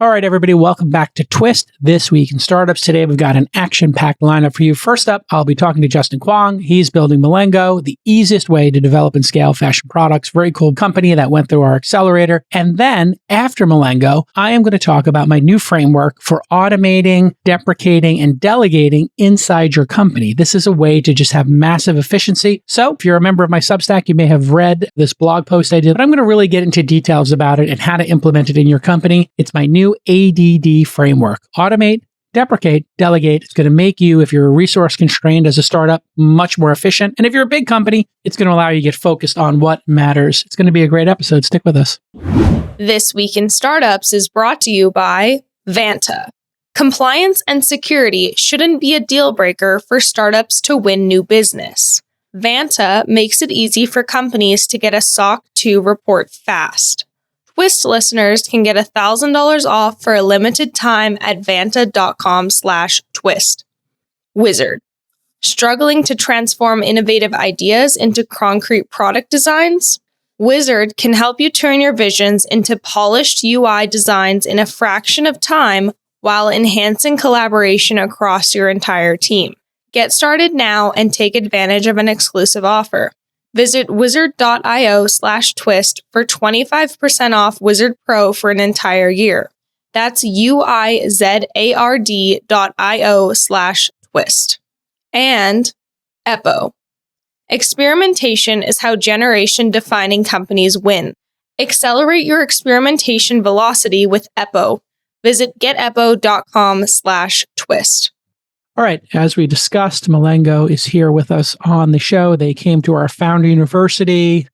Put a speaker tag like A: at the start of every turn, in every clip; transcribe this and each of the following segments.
A: All right, everybody, welcome back to Twist This Week in Startups. Today, we've got an action-packed lineup for you. First up, I'll be talking to Justin Kwong. He's building Melengo, the easiest way to develop and scale fashion products. Very cool company that went through our accelerator. And then, after Melengo, I am going to talk about my new framework for automating, deprecating, and delegating inside your company. This is a way to just have massive efficiency. So, if you're a member of my Substack, you may have read this blog post I did, but I'm going to really get into details about it and how to implement it in your company. It's my new A.D.D framework. Automate, deprecate, delegate. It's going to make you, if you're resource constrained as a startup, much more efficient. And if you're a big company, it's going to allow you to get focused on what matters. It's going to be a great episode. Stick with us.
B: This Week in Startups is brought to you by Vanta. Compliance and security shouldn't be a deal breaker for startups to win new business. Vanta makes it easy for companies to get a SOC 2 report fast. Twist listeners can get $1,000 off for a limited time at vanta.com/twist. Uizard. Struggling to transform innovative ideas into concrete product designs? Uizard can help you turn your visions into polished UI designs in a fraction of time while enhancing collaboration across your entire team. Get started now and take advantage of an exclusive offer. Visit uizard.io/twist for 25% off Uizard Pro for an entire year. That's uizard.io/twist. And Eppo. Experimentation is how generation-defining companies win. Accelerate your experimentation velocity with Eppo. Visit geteppo.com/twist.
A: All right, as we discussed, Melengo is here with us on the show. They came to our founder university,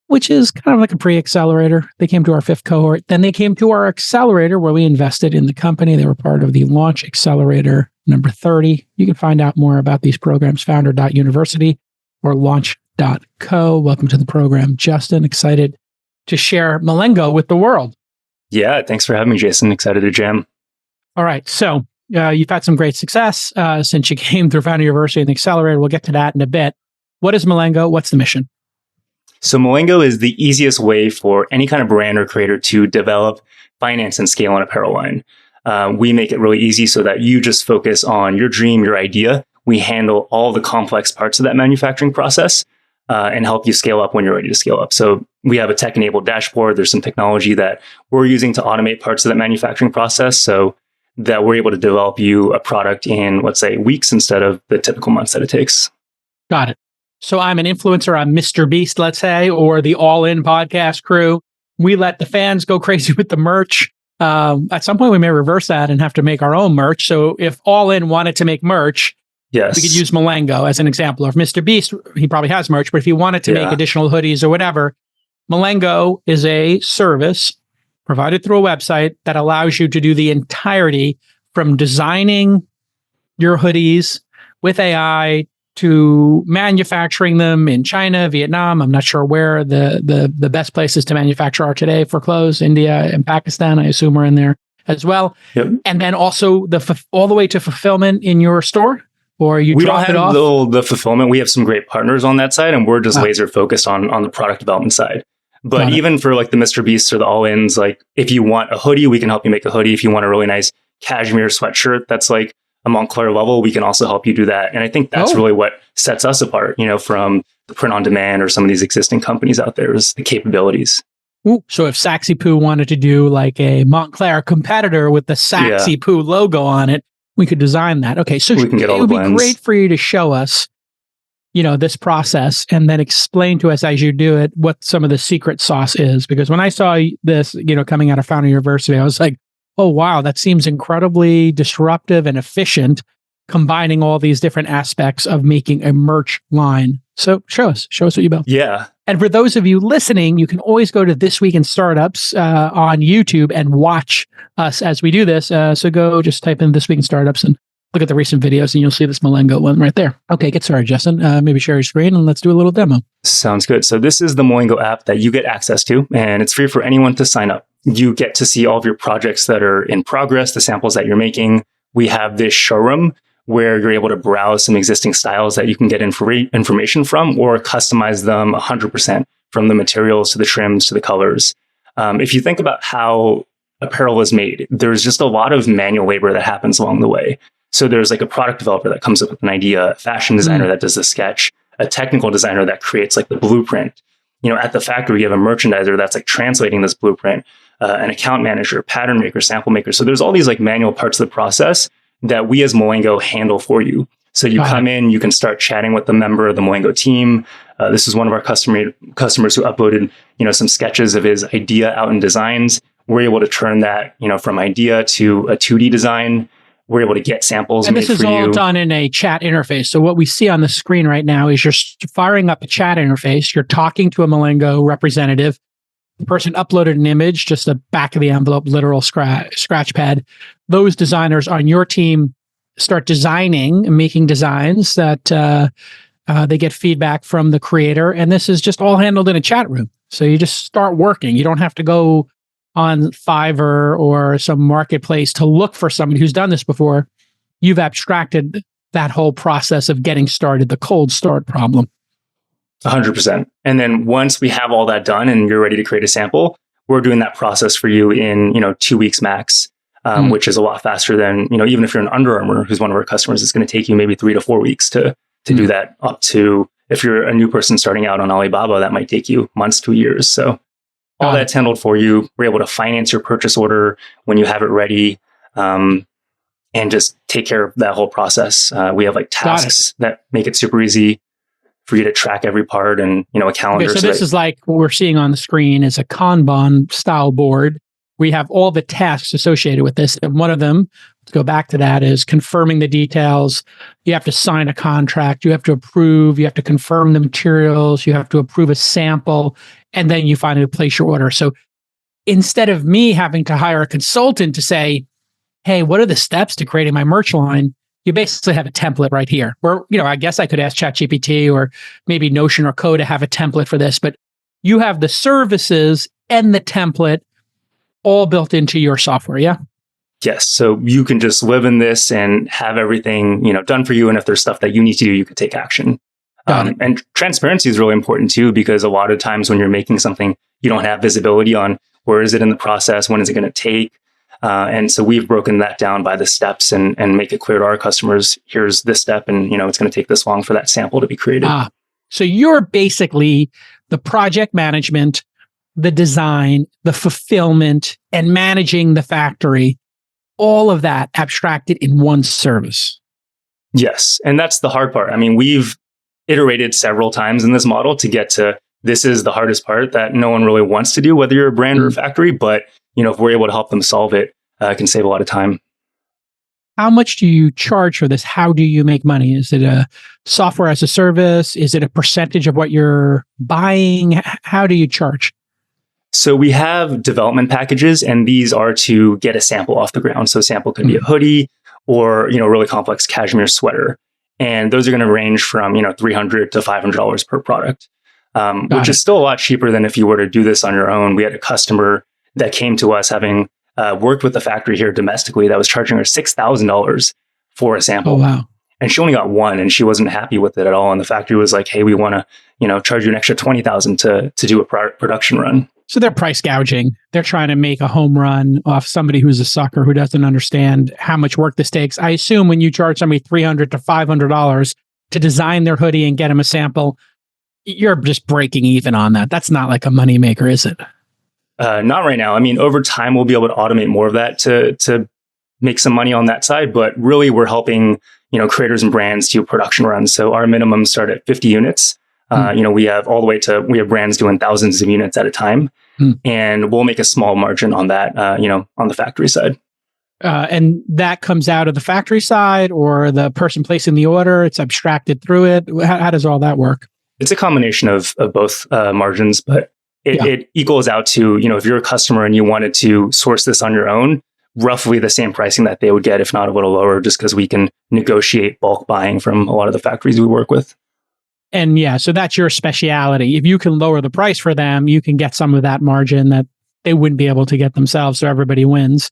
A: which is kind of like a pre-accelerator. They came to our 5th cohort. Then they came to our accelerator where we invested in the company. They were part of the launch accelerator number 30. You can find out more about these programs, founder.university or launch.co. Welcome to the program, Justin. Excited to share Melengo with the world.
C: Yeah, thanks for having me, Jason. Excited to jam.
A: All right, so you've had some great success since you came through Founder University and the Accelerator. We'll get to that in a bit. What is Melengo? What's the mission?
C: So Melengo is the easiest way for any kind of brand or creator to develop, finance, and scale an apparel line. We make it really easy so that you just focus on your dream, your idea. We handle all the complex parts of that manufacturing process and help you scale up when you're ready to scale up. So we have a tech-enabled dashboard. There's some technology that we're using to automate parts of that manufacturing process. So that we're able to develop you a product in, let's say, weeks instead of the typical months that it takes.
A: Got it. So I'm an influencer. I'm Mr. Beast, let's say, or the All In podcast crew. We let the fans go crazy with the merch. At some point, we may reverse that and have to make our own merch. So if All In wanted to make merch,
C: yes,
A: we could use Melengo as an example. Or if Mr. Beast, he probably has merch, but if he wanted to make additional hoodies or whatever, Melengo is a service provided through a website that allows you to do the entirety from designing your hoodies with AI to manufacturing them in China, Vietnam. I'm not sure where the best places to manufacture are today for clothes. India and Pakistan, I assume, are in there as well.
C: Yep.
A: And then also all the way to fulfillment in your store, or you drop it off?
C: We don't have the fulfillment. We have some great partners on that side, and we're just laser focused on the product development side. But even for like the Mr. Beasts or the All-Ins, like if you want a hoodie, we can help you make a hoodie. If you want a really nice cashmere sweatshirt that's like a Montclair level, we can also help you do that. And I think that's really what sets us apart, from the print on demand or some of these existing companies out there, is the capabilities.
A: Ooh, so if Saxy Poo wanted to do like a Montclair competitor with the Saxy Poo logo on it, we could design that. Okay, so
C: we can get all
A: it would
C: the blends.
A: Be great for you to show us this process and then explain to us as you do it what some of the secret sauce is. Because when I saw this, coming out of Founder University, I was like, oh, wow, that seems incredibly disruptive and efficient, combining all these different aspects of making a merch line. So show us what you built.
C: Yeah.
A: And for those of you listening, you can always go to This Week in Startups on YouTube and watch us as we do this. So go just type in This Week in Startups and look at the recent videos and you'll see this Melengo one right there. Okay, get started, Justin. Maybe share your screen and let's do a little demo.
C: Sounds good. So this is the Melengo app that you get access to, and it's free for anyone to sign up. You get to see all of your projects that are in progress, the samples that you're making. We have this showroom where you're able to browse some existing styles that you can get information from or customize them 100% from the materials to the trims to the colors. If you think about how apparel is made, there's just a lot of manual labor that happens along the way. So there's like a product developer that comes up with an idea, a fashion designer that does the sketch, a technical designer that creates like the blueprint. At the factory, you have a merchandiser that's like translating this blueprint, an account manager, pattern maker, sample maker. So there's all these like manual parts of the process that we as Melengo handle for you. So you come in, you can start chatting with the member of the Melengo team. This is one of our customers who uploaded, some sketches of his idea out in designs. We're able to turn that, from idea to a 2D design. We're able to get samples
A: and
C: made for you.
A: And this is all done in a chat interface. So what we see on the screen right now is you're firing up a chat interface. You're talking to a Melengo representative. The person uploaded an image, just a back of the envelope, literal scratch pad. Those designers on your team start designing and making designs that they get feedback from the creator. And this is just all handled in a chat room. So you just start working. You don't have to go on Fiverr or some marketplace to look for somebody who's done this before. You've abstracted that whole process of getting started, the cold start problem.
C: 100%. And then once we have all that done and you're ready to create a sample, we're doing that process for you in, 2 weeks max, which is a lot faster than, even if you're an Under Armour, who's one of our customers, it's going to take you maybe 3 to 4 weeks to do that, up to, if you're a new person starting out on Alibaba, that might take you months to years. So all that's handled for you. We're able to finance your purchase order when you have it ready, and just take care of that whole process. We have like tasks that make it super easy for you to track every part, and a calendar.
A: Okay, so this is like what we're seeing on the screen is a Kanban style board. We have all the tasks associated with this. And one of them, let's go back to that, is confirming the details. You have to sign a contract. You have to approve. You have to confirm the materials. You have to approve a sample. And then you finally place your order. So instead of me having to hire a consultant to say, hey, what are the steps to creating my merch line? You basically have a template right here. Or, I guess I could ask ChatGPT or maybe Notion or Code to have a template for this. But you have the services and the template all built into your software, yeah?
C: Yes. So you can just live in this and have everything, done for you. And if there's stuff that you need to do, you can take action. And transparency is really important too, because a lot of times when you're making something, you don't have visibility on where is it in the process, when is it going to take. And so we've broken that down by the steps and make it clear to our customers, here's this step, and it's going to take this long for that sample to be created.
A: So you're basically the project management, the design, the fulfillment, and managing the factory, all of that abstracted in one service.
C: Yes. And that's the hard part. I mean, we've iterated several times in this model to get to, this is the hardest part that no one really wants to do, whether you're a brand or a factory. But, if we're able to help them solve it, it can save a lot of time.
A: How much do you charge for this? How do you make money? Is it a software as a service? Is it a percentage of what you're buying? How do you charge?
C: So we have development packages, and these are to get a sample off the ground. So a sample could be a hoodie or, really complex cashmere sweater. And those are going to range from, $300 to $500 per product, which is still a lot cheaper than if you were to do this on your own. We had a customer that came to us having worked with the factory here domestically that was charging her $6,000 for a sample.
A: Oh, wow.
C: And she only got one, and she wasn't happy with it at all. And the factory was like, hey, we want to, charge you an extra $20,000 to do a production run.
A: So they're price gouging. They're trying to make a home run off somebody who's a sucker who doesn't understand how much work this takes. I assume when you charge somebody $300 to $500 to design their hoodie and get them a sample, you're just breaking even on that. That's not like a moneymaker, is it?
C: Not right now. I mean, over time, we'll be able to automate more of that to make some money on that side. But really, we're helping, creators and brands do production runs. So our minimums start at 50 units. We have all the way to, we have brands doing thousands of units at a time, and we'll make a small margin on that, on the factory side.
A: And that comes out of the factory side or the person placing the order, it's abstracted through it. How does all that work?
C: It's a combination of both margins, but it equals out to, if you're a customer and you wanted to source this on your own, roughly the same pricing that they would get, if not a little lower, just because we can negotiate bulk buying from a lot of the factories we work with.
A: And so that's your speciality. If you can lower the price for them, you can get some of that margin that they wouldn't be able to get themselves. So everybody wins.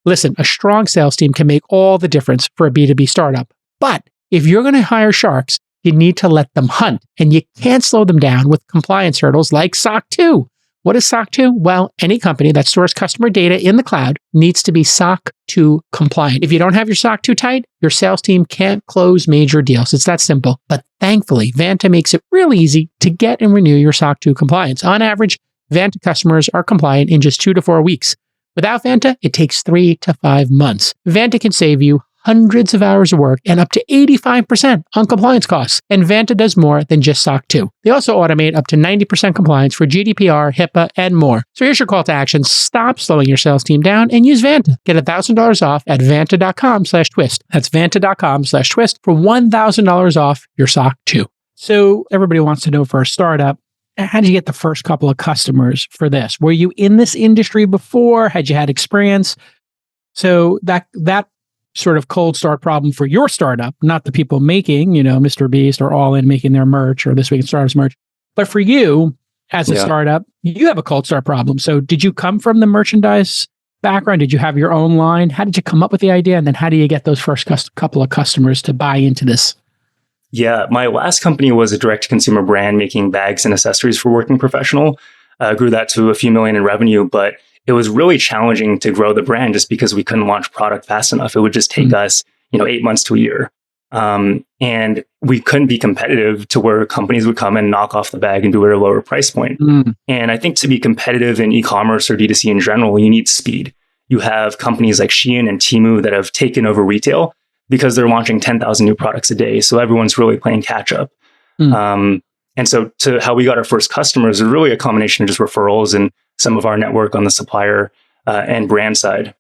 A: Listen, a strong sales team can make all the difference for a B2B startup. But if you're going to hire sharks, you need to let them hunt, and you can't slow them down with compliance hurdles like SOC 2. What is SOC 2? Well, any company that stores customer data in the cloud needs to be SOC 2 compliant. If you don't have your SOC 2 tight, your sales team can't close major deals. It's that simple. But thankfully, Vanta makes it real easy to get and renew your SOC 2 compliance. On average, Vanta customers are compliant in just 2 to 4 weeks. Without Vanta, it takes 3 to 5 months. Vanta can save you hundreds of hours of work and up to 85% on compliance costs. And Vanta does more than just SOC 2. They also automate up to 90% compliance for GDPR, HIPAA, and more. So here's your call to action. Stop slowing your sales team down and use Vanta. Get $1,000 off at vanta.com/twist. That's vanta.com/twist for $1,000 off your SOC 2. So everybody wants to know, for a startup, how did you get the first couple of customers for this? Were you in this industry before? Had you had experience? So that sort of cold start problem for your startup, not the people making, Mr. Beast or All In making their merch or This Week in Startups merch, but for you as a startup, you have a cold start problem. So did you come from the merchandise background? Did you have your own line? How did you come up with the idea? And then how do you get those first couple of customers to buy into this?
C: Yeah, my last company was a direct-to-consumer brand making bags and accessories for working professional. Grew that to a few million in revenue, but it was really challenging to grow the brand just because we couldn't launch product fast enough. It would just take us, 8 months to a year. And we couldn't be competitive to where companies would come and knock off the bag and do it at a lower price point. And I think to be competitive in e-commerce or D2C in general, you need speed. You have companies like Shein and Temu that have taken over retail because they're launching 10,000 new products a day. So everyone's really playing catch up. And so to how we got our first customers is really a combination of just referrals and some of our network on the supplier and brand side.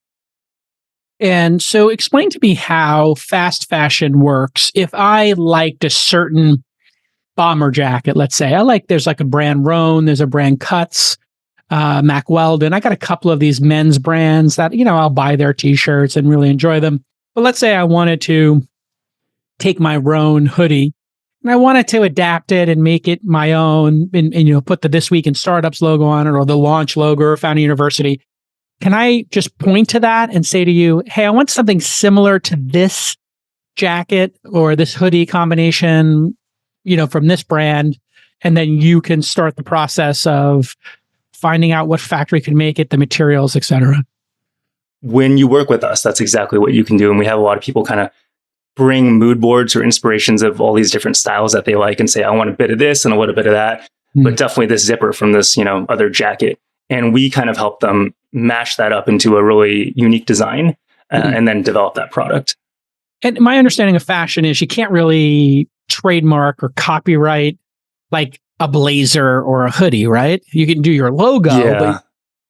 A: And so explain to me how fast fashion works. If I liked a certain bomber jacket, let's say, there's like a brand Roan, there's a brand Cuts, Mack Weldon. I got a couple of these men's brands that, I'll buy their t-shirts and really enjoy them. But let's say I wanted to take my Roan hoodie and I wanted to adapt it and make it my own and put the This Week in Startups logo on it or the launch logo or Founding University. Can I just point to that and say to you, hey, I want something similar to this jacket or this hoodie combination, from this brand. And then you can start the process of finding out what factory can make it, the materials, et cetera.
C: When you work with us, that's exactly what you can do. And we have a lot of people kind of bring mood boards or inspirations of all these different styles that they like and say, I want a bit of this and I want a bit of that, but definitely this zipper from this, other jacket. And we kind of help them mash that up into a really unique design and then develop that product.
A: And my understanding of fashion is you can't really trademark or copyright like a blazer or a hoodie, right? You can do your logo,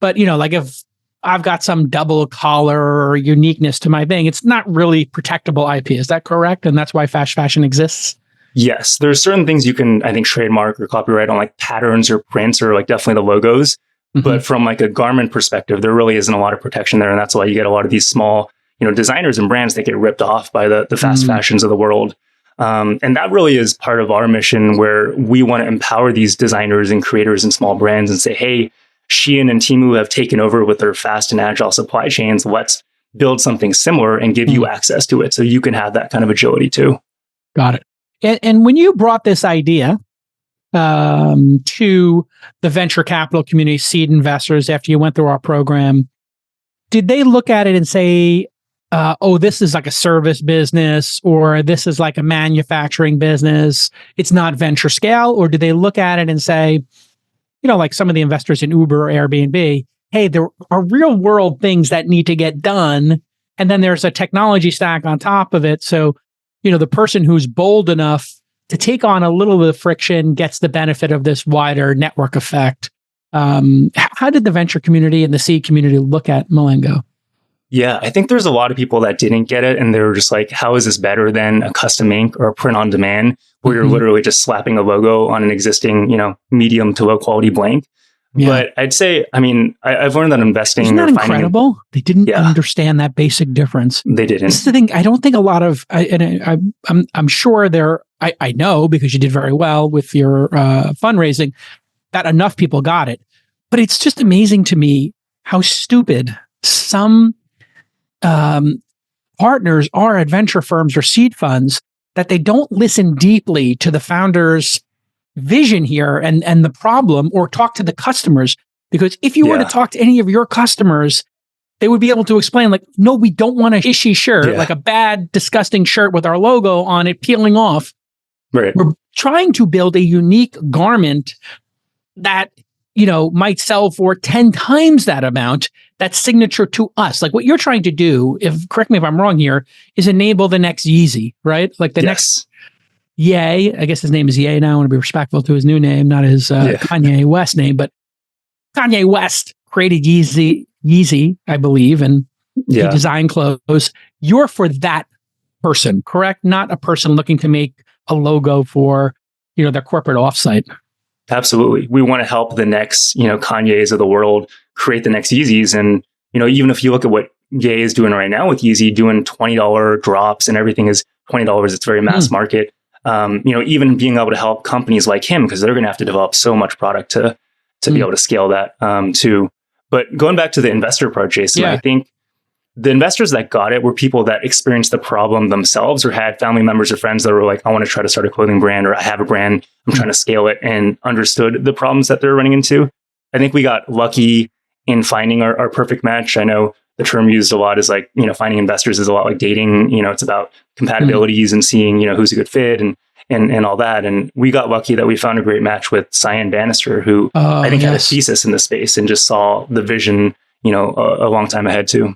A: but like if I've got some double collar or uniqueness to my thing, it's not really protectable IP. Is that correct? And that's why fast fashion exists?
C: Yes. There's certain things you can, I think, trademark or copyright on, like patterns or prints or like definitely the logos. But from like a garment perspective, there really isn't a lot of protection there. And that's why you get a lot of these small, designers and brands that get ripped off by the fast fashions of the world. And that really is part of our mission, where we want to empower these designers and creators and small brands and say, hey, Shein and Temu have taken over with their fast and agile supply chains. Let's build something similar and give you access to it so you can have that kind of agility too.
A: Got it. And when you brought this idea to the venture capital community, seed investors, after you went through our program, did they look at it and say, this is like a service business, or this is like a manufacturing business, it's not venture scale? Or did they look at it and say, like some of the investors in Uber or Airbnb, hey, there are real world things that need to get done. And then there's a technology stack on top of it. So, the person who's bold enough to take on a little bit of friction gets the benefit of this wider network effect. How did the venture community and the seed community look at Melengo?
C: Yeah, I think there's a lot of people that didn't get it. And they were just like, how is this better than a custom ink or a print on demand, where you're literally just slapping a logo on an existing, medium to low quality blank? Yeah. But I'd say, I've learned that investing...
A: Isn't that incredible? They didn't understand that basic difference.
C: They didn't.
A: This is the thing. I don't think a lot of... I'm sure there... I know, because you did very well with your fundraising, that enough people got it. But it's just amazing to me how stupid some partners are at venture firms or seed funds, that they don't listen deeply to the founders' vision here and the problem, or talk to the customers. Because if you were to talk to any of your customers, they would be able to explain, like, no, we don't want a ishy shirt, like a bad, disgusting shirt with our logo on it peeling off.
C: Right.
A: We're trying to build a unique garment that, might sell for 10 times that amount, that's signature to us. Like what you're trying to do, correct me if I'm wrong here, is enable the next Yeezy, right? Like the next Ye, I guess his name is Ye now. I want to be respectful to his new name, not his Kanye West name, but Kanye West created Yeezy, I believe, and he designed clothes. You're for that person, correct? Not a person looking to make a logo for, their corporate offsite.
C: Absolutely. We want to help the next, Kanye's of the world create the next Yeezys. And, even if you look at what Ye is doing right now with Yeezy, doing $20 drops and everything is $20. It's very mass market. Even being able to help companies like him, because they're going to have to develop so much product to be able to scale that too. But going back to the investor part, Jason, I think the investors that got it were people that experienced the problem themselves or had family members or friends that were like, I want to try to start a clothing brand, or I have a brand, I'm trying to scale it, and understood the problems that they're running into. I think we got lucky in finding our perfect match. I know the term used a lot is like, finding investors is a lot like dating. It's about compatibilities and seeing, who's a good fit and all that. And we got lucky that we found a great match with Cyan Bannister, who I think had a thesis in the space and just saw the vision, a long time ahead too.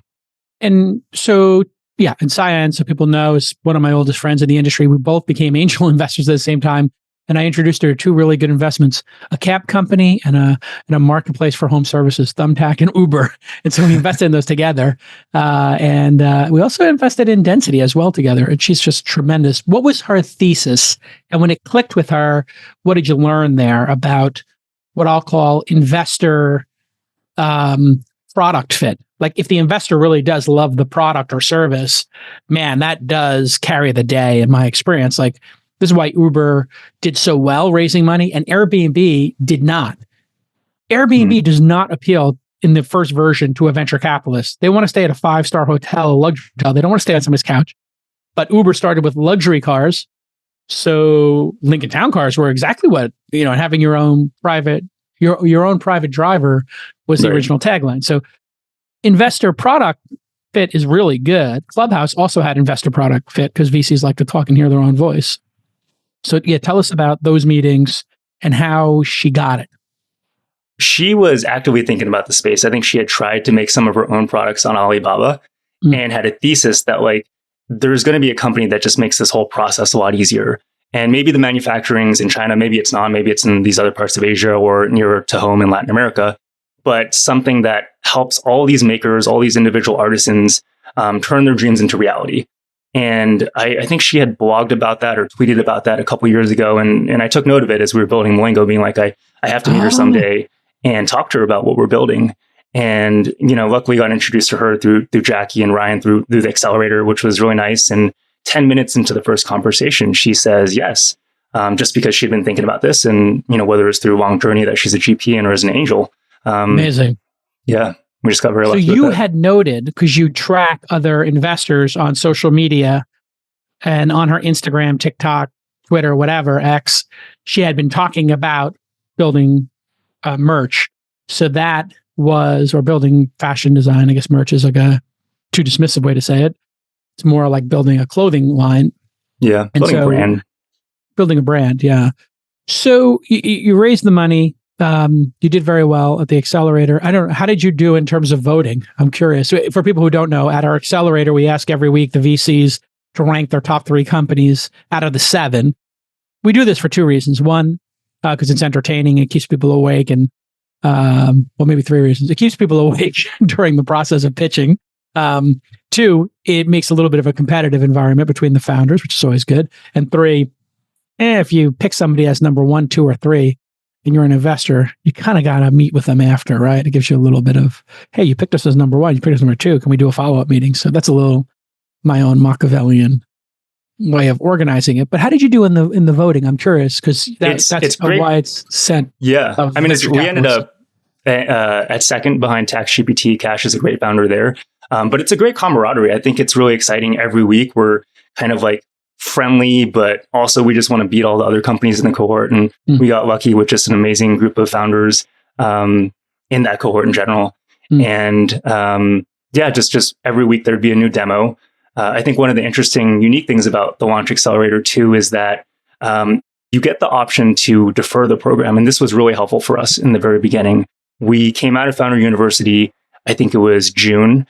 A: And so, and Cyan, so people know, is one of my oldest friends in the industry. We both became angel investors at the same time. And I introduced her to two really good investments, a cab company and a marketplace for home services, Thumbtack and Uber. And so we invested in those together. And we also invested in Density as well together. And she's just tremendous. What was her thesis? And when it clicked with her, what did you learn there about what I'll call investor product fit? Like if the investor really does love the product or service, man, that does carry the day in my experience. Like this is why Uber did so well raising money and Airbnb did not. Airbnb does not appeal in the first version to a venture capitalist. They want to stay at a 5-star hotel, a luxury hotel. They don't want to stay on somebody's couch. But Uber started with luxury cars. So Lincoln Town cars were exactly what, having your own private driver was the original tagline. So investor product fit is really good. Clubhouse also had investor product fit because VCs like to talk and hear their own voice. So tell us about those meetings and how she got it.
C: She was actively thinking about the space. I think she had tried to make some of her own products on Alibaba and had a thesis that like, there's going to be a company that just makes this whole process a lot easier. And maybe the manufacturing's in China, maybe it's not, maybe it's in these other parts of Asia or nearer to home in Latin America. But something that helps all these makers, all these individual artisans turn their dreams into reality. And I think she had blogged about that or tweeted about that a couple of years ago. And I took note of it as we were building Melengo, being like, I have to meet her someday and talk to her about what we're building. And, luckily got introduced to her through Jackie and Ryan through the accelerator, which was really nice. And 10 minutes into the first conversation, she says yes, just because she'd been thinking about this. And, whether it's through a long journey that she's a GP and or as an angel.
A: Amazing.
C: Yeah. We just got very lucky.
A: So you had noted, because you track other investors on social media and on her Instagram, TikTok, Twitter, whatever, X, she had been talking about building merch. So that was, or building fashion design. I guess merch is like a too dismissive way to say it. It's more like building a clothing line.
C: Yeah. Building a brand.
A: Building a brand. Yeah. So you raised the money. You did very well at the accelerator. I don't know. How did you do in terms of voting? I'm curious. For people who don't know, at our accelerator, we ask every week the VCs to rank their top 3 companies out of the 7. We do this for 2 reasons. One, because it's entertaining. It keeps people awake. And, maybe 3 reasons. It keeps people awake during the process of pitching. 2, it makes a little bit of a competitive environment between the founders, which is always good. And 3, if you pick somebody as number 1, 2, or 3, and you're an investor, you kind of got to meet with them after, right? It gives you a little bit of, hey, you picked us as number 1, you picked us number 2. Can we do a follow-up meeting? So that's a little my own Machiavellian way of organizing it. But how did you do in the voting? I'm curious because that's why it's sent.
C: Yeah, I mean, we ended up at second behind TaxGPT. Cash is a great founder there, but it's a great camaraderie. I think it's really exciting. Every week we're kind of like friendly, but also we just want to beat all the other companies in the cohort. And we got lucky with just an amazing group of founders. And in that cohort in general. And just every week there'd be a new demo. I think one of the interesting, unique things about the Launch Accelerator too is that you get the option to defer the program. And this was really helpful for us in the very beginning. We came out of Founder University, I think it was June.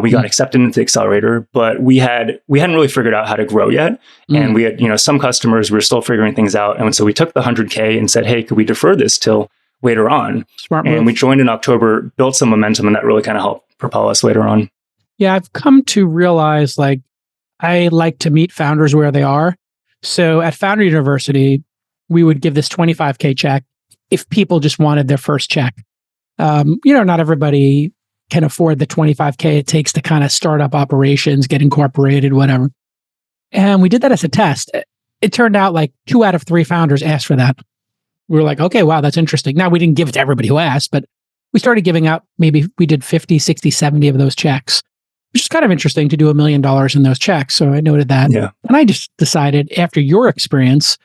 C: We got accepted into the accelerator, but we hadn't really figured out how to grow yet. And we had, some customers, we were still figuring things out. And so we took the 100K and said, hey, could we defer this till later on?
A: Smart move.
C: And we joined in October, built some momentum, and that really kind of helped propel us later on.
A: Yeah, I've come to realize I like to meet founders where they are. So at Founder University, we would give this 25K check if people just wanted their first check. Not everybody can afford the 25K it takes to kind of start up operations, get incorporated, whatever. And we did that as a test. It turned out 2 out of 3 founders asked for that. We were like, okay, wow, that's interesting. Now, we didn't give it to everybody who asked, but we started giving out, maybe we did 50, 60, 70 of those checks, which is kind of interesting to do $1 million in those checks. So I noted that. Yeah. And I just decided after your experience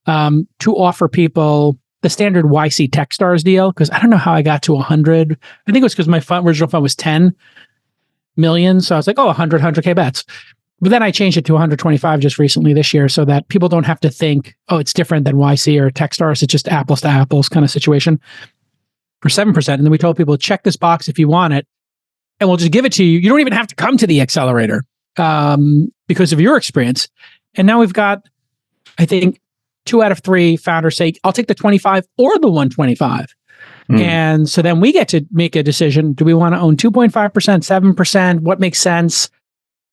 A: to offer people the standard YC Techstars deal, because I don't know how I got to 100. I think it was because my original fund was 10 million. So I was like, 100K bets. But then I changed it to 125 just recently this year so that people don't have to think, it's different than YC or Techstars. It's just apples to apples kind of situation for 7%. And then we told people, check this box if you want it, and we'll just give it to you. You don't even have to come to the accelerator because of your experience. And now we've got, I think, 2 out of 3 founders say, I'll take the 25 or the 125. And so then we get to make a decision. Do we want to own 2.5%, 7%? What makes sense?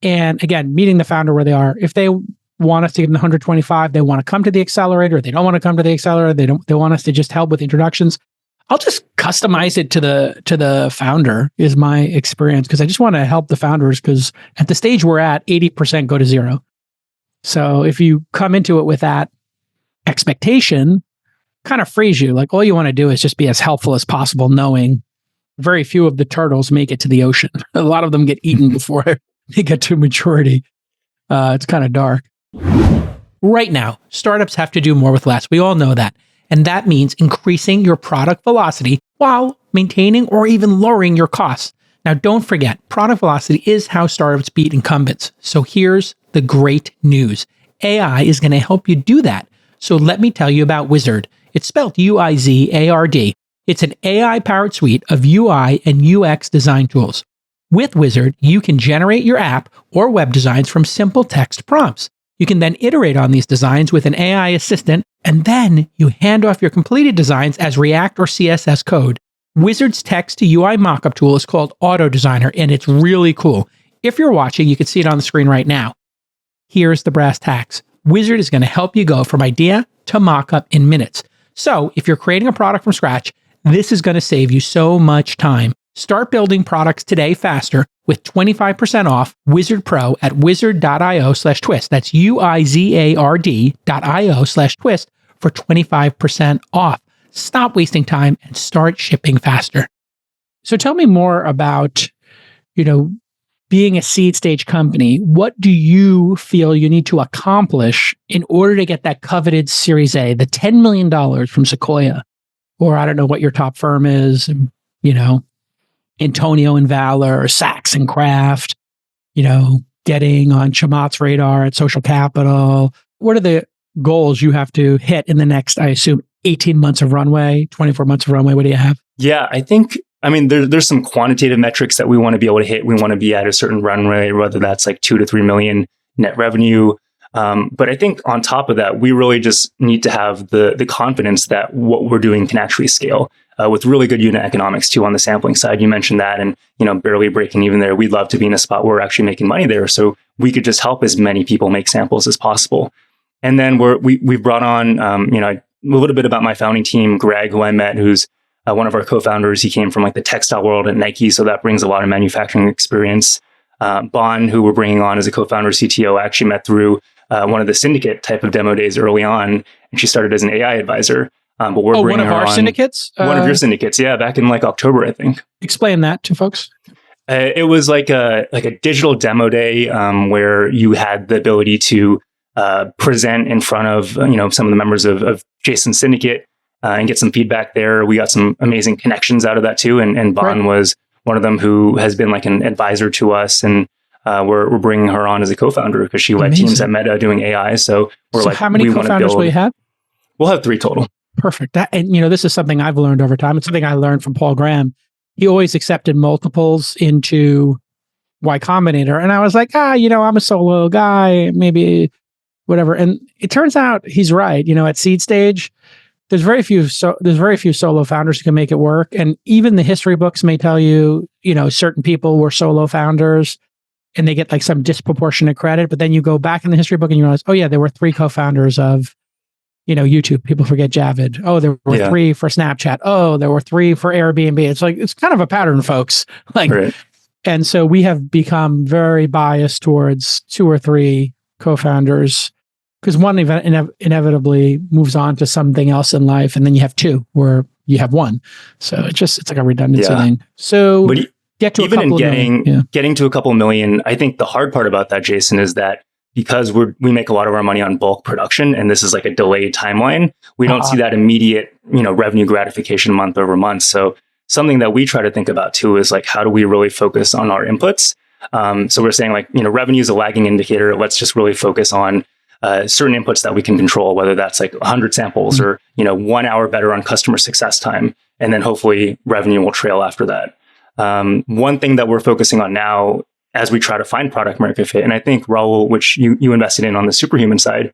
A: And again, meeting the founder where they are. If they want us to give them the 125, they want to come to the accelerator. They don't want to come to the accelerator. They want us to just help with introductions. I'll just customize it to the founder is my experience, because I just want to help the founders, because at the stage we're at, 80% go to zero. So if you come into it with that expectation, kind of frees you. All you want to do is just be as helpful as possible, knowing very few of the turtles make it to the ocean. A lot of them get eaten before they get to maturity. It's kind of dark. Right now, startups have to do more with less. We all know that. And that means increasing your product velocity while maintaining or even lowering your costs. Now, don't forget, product velocity is how startups beat incumbents. So here's the great news. AI is going to help you do that. So let me tell you about Uizard. It's spelled Uizard. It's an AI-powered suite of UI and UX design tools. With Uizard, you can generate your app or web designs from simple text prompts. You can then iterate on these designs with an AI assistant, and then you hand off your completed designs as React or CSS code. Uizard's text to UI mockup tool is called Auto Designer, and it's really cool. If you're watching, you can see it on the screen right now. Here's the brass tacks. Uizard is going to help you go from idea to mockup in minutes. So if you're creating a product from scratch, this is going to save you so much time. Start building products today faster with 25% off Uizard Pro at uizard.io/twist. That's uizard.io/twist for 25% off. Stop wasting time and start shipping faster. So tell me more about, being a seed stage company. What do you feel you need to accomplish in order to get that coveted Series A, the $10 million from Sequoia? Or I don't know what your top firm is, Antonio and Valor, or Sachs and Kraft, getting on Chamath's radar at Social Capital. What are the goals you have to hit in the next, I assume, 18 months of runway, 24 months of runway? What do you have?
C: Yeah, there's some quantitative metrics that we want to be able to hit. We want to be at a certain runway, whether that's 2 to 3 million net revenue. But I think on top of that, we really just need to have the confidence that what we're doing can actually scale with really good unit economics too on the sampling side. You mentioned that, and barely breaking even there. We'd love to be in a spot where we're actually making money there, so we could just help as many people make samples as possible. And then we've brought on a little bit about my founding team, Greg, who I met, who's one of our co-founders. He came from the textile world at Nike, so that brings a lot of manufacturing experience. Bon, who we're bringing on as a co-founder CTO, I actually met through one of the syndicate type of demo days early on, and she started as an AI advisor. But we're bringing her on. One of our syndicates? One of your syndicates, yeah, back in October, I think.
A: Explain that to folks.
C: It was like a digital demo day where you had the ability to present in front of some of the members of Jason's syndicate and get some feedback there. We got some amazing connections out of that too. And Bon
A: Right.
C: was one of them who has been like an advisor to us. And we're bringing her on as a co-founder because she led teams at Meta doing AI. So we're
A: how many co-founders will you have?
C: We'll have 3 total.
A: Perfect. And this is something I've learned over time. It's something I learned from Paul Graham. He always accepted multiples into Y Combinator. And I was like, I'm a solo guy, maybe whatever. And it turns out he's right. At seed stage, there's very few solo founders who can make it work. And even the history books may tell you, certain people were solo founders and they get like some disproportionate credit. But then you go back in the history book and you realize, oh yeah, there were 3 co-founders of YouTube. People forget Javid. Oh, there were 3 for Snapchat. Oh, there were 3 for Airbnb. It's kind of a pattern, folks.
C: Right.
A: And so we have become very biased towards 2 or 3 co-founders because one inevitably moves on to something else in life, and then you have 2 where you have 1. So it's like a redundancy thing. So
C: but
A: get to
C: even
A: a couple
C: getting to a couple million, I think the hard part about that, Jason, is that because we make a lot of our money on bulk production, and this is like a delayed timeline, we don't see that immediate, revenue gratification month over month. So something that we try to think about too is like, how do we really focus on our inputs? So we're saying like, revenue is a lagging indicator. Let's just really focus on certain inputs that we can control, whether that's like 100 samples or, 1 hour better on customer success time. And then hopefully revenue will trail after that. One thing that we're focusing on now as we try to find product market fit, and I think Raul, which you invested in on the superhuman side,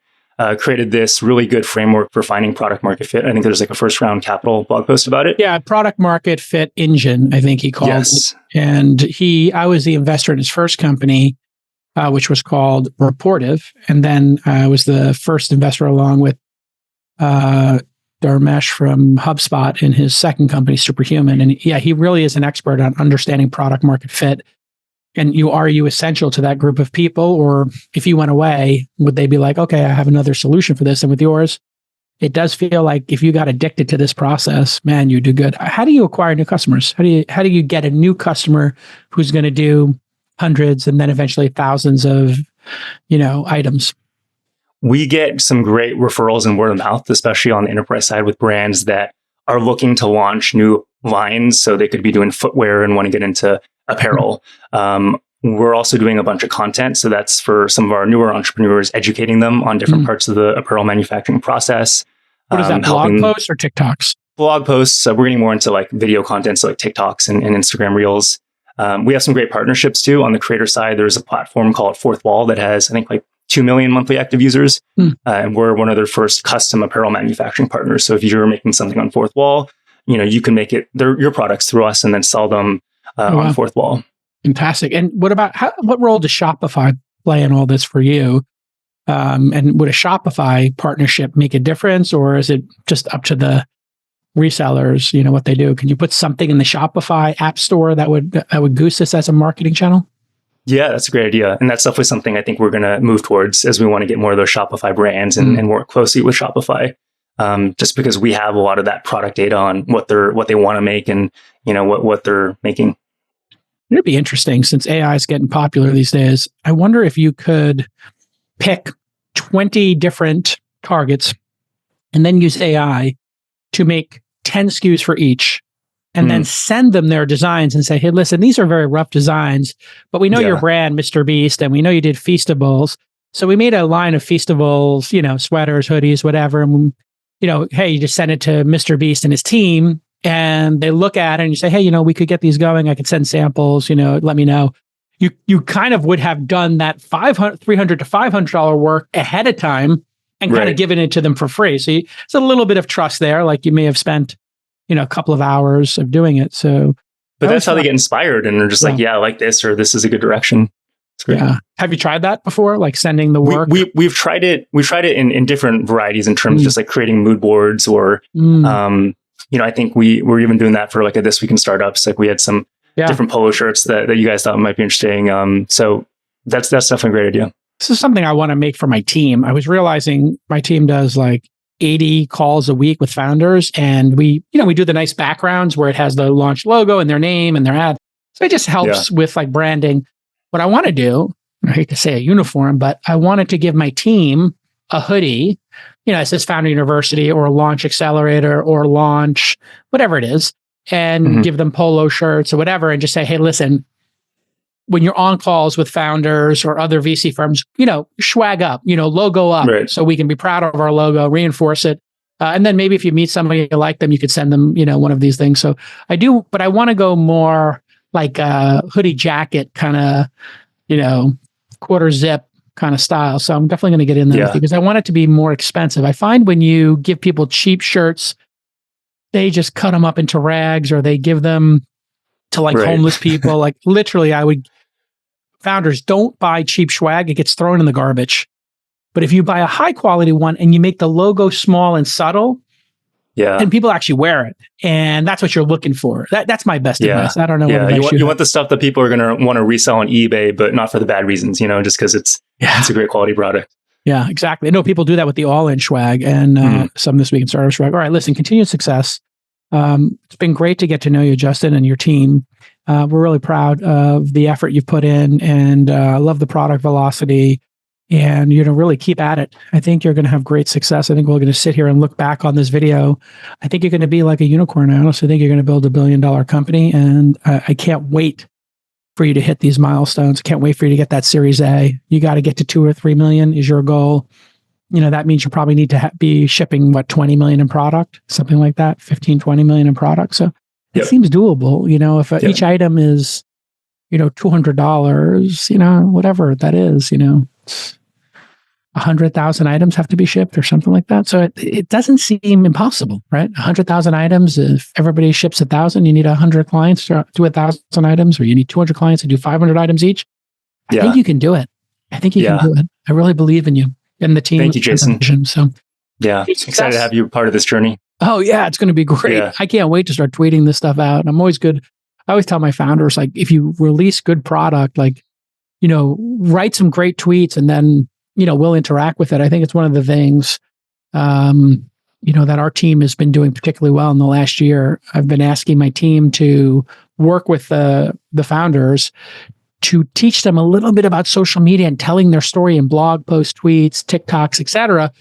C: created this really good framework for finding product market fit. I think there's like a first round capital blog post about it.
A: Yeah, product market fit engine, I think he called it. And I was the investor in his first company, which was called Reportive. And then I was the first investor along with Dharmesh from HubSpot in his second company, Superhuman. And yeah, he really is an expert on understanding product market fit. And are you essential to that group of people? Or if you went away, would they be like, okay, I have another solution for this? And with yours, it does feel like if you got addicted to this process, man, you do good. How do you acquire new customers? How do you get a new customer who's going to do hundreds and then eventually thousands of, items?
C: We get some great referrals and word of mouth, especially on the enterprise side with brands that are looking to launch new lines. So they could be doing footwear and want to get into apparel. We're also doing a bunch of content. So that's for some of our newer entrepreneurs, educating them on different parts of the apparel manufacturing process.
A: What is that, blog posts or TikToks?
C: Blog posts. We're getting more into like video content, so like TikToks and Instagram Reels. We have some great partnerships too. On the creator side, there's a platform called Fourth Wall that has, I think, like 2 million monthly active users. And we're one of their first custom apparel manufacturing partners. So if you're making something on Fourth Wall, you can make your products through us and then sell them on Fourth Wall.
A: Fantastic. And what role does Shopify play in all this for you? And would a Shopify partnership make a difference, or is it just up to the resellers, what they do? Can you put something in the Shopify app store that would goose this as a marketing channel?
C: Yeah, that's a great idea. And that's definitely something I think we're going to move towards as we want to get more of those Shopify brands and work closely with Shopify. Just because we have a lot of that product data on what they want to make and, what they're making.
A: It'd be interesting since AI is getting popular these days. I wonder if you could pick 20 different targets and then use AI to make 10 SKUs for each and then send them their designs and say, hey, listen, these are very rough designs, but we know your brand, Mr. Beast, and we know you did Feastables. So we made a line of Feastables, sweaters, hoodies, whatever. And, hey, you just send it to Mr. Beast and his team. And they look at it and you say, hey, we could get these going. I could send samples, let me know. You kind of would have done that $300 to $500 work ahead of time and kind of given it to them for free. So it's a little bit of trust there. Like you may have spent, a couple of hours of doing it. So,
C: but that's how they get inspired. And they're just like, yeah, I like this, or this is a good direction. It's great. Yeah.
A: Have you tried that before? Like sending the work?
C: We've tried it. We've tried it in different varieties in terms of just like creating mood boards or, I think we're even doing that for like a This Week in Startups. Like we had some different polo shirts that you guys thought might be interesting. So that's definitely a great idea.
A: This is something I want to make for my team. I was realizing my team does like 80 calls a week with founders, and we do the nice backgrounds where it has the launch logo and their name and their ad. So it just helps with like branding. What I want to do, I hate to say a uniform, but I wanted to give my team a hoodie it says Founder University or Launch Accelerator or Launch, whatever it is, and give them polo shirts or whatever, and just say, hey, listen, when you're on calls with founders or other VC firms, swag up, logo up,
C: right,
A: so we can be proud of our logo, reinforce it. And then maybe if you meet somebody you like them, you could send them, one of these things. So I do, but I want to go more like a hoodie jacket kind of, quarter zip kind of style. So I'm definitely going to get in there because I want it to be more expensive. I find when you give people cheap shirts, they just cut them up into rags, or they give them to like homeless people. Like literally, founders, don't buy cheap swag. It gets thrown in the garbage. But if you buy a high quality one and you make the logo small and subtle, and people actually wear it, and that's what you're looking for. That's my best advice. I don't know.
C: Yeah, you want the stuff that people are going to want to resell on eBay, but not for the bad reasons. Just because it's a great quality product. Yeah, exactly. I know people do that with the all-in swag and some This Week in Startup swag. All right, listen, continued success. It's been great to get to know you, Justin, and your team. We're really proud of the effort you've put in, and love the product velocity. And, really keep at it. I think you're going to have great success. I think we're going to sit here and look back on this video. I think you're going to be like a unicorn. I honestly think you're going to build $1 billion company. And I can't wait for you to hit these milestones. I can't wait for you to get that Series A. You got to get to 2 or 3 million is your goal. That means you probably need to be shipping, 20 million in product, something like that, 15, 20 million in product. So it seems doable. If each item is, $200, whatever that is, 100,000 items have to be shipped or something like that. So it doesn't seem impossible, right? 100,000 items. If everybody ships 1,000, you need 100 clients to do 1,000 items, or you need 200 clients to do 500 items each. I think you can do it. I think you can do it. I really believe in you and the team. Thank you, Jason.
A: So
C: excited to have you part of this journey.
A: Oh yeah, it's going to be great. Yeah. I can't wait to start tweeting this stuff out. And I'm always good. I always tell my founders, like, if you release good product, like, write some great tweets and then, we'll interact with it. I think it's one of the things, that our team has been doing particularly well in the last year. I've been asking my team to work with the founders to teach them a little bit about social media and telling their story in blog posts, tweets, TikToks, etc.,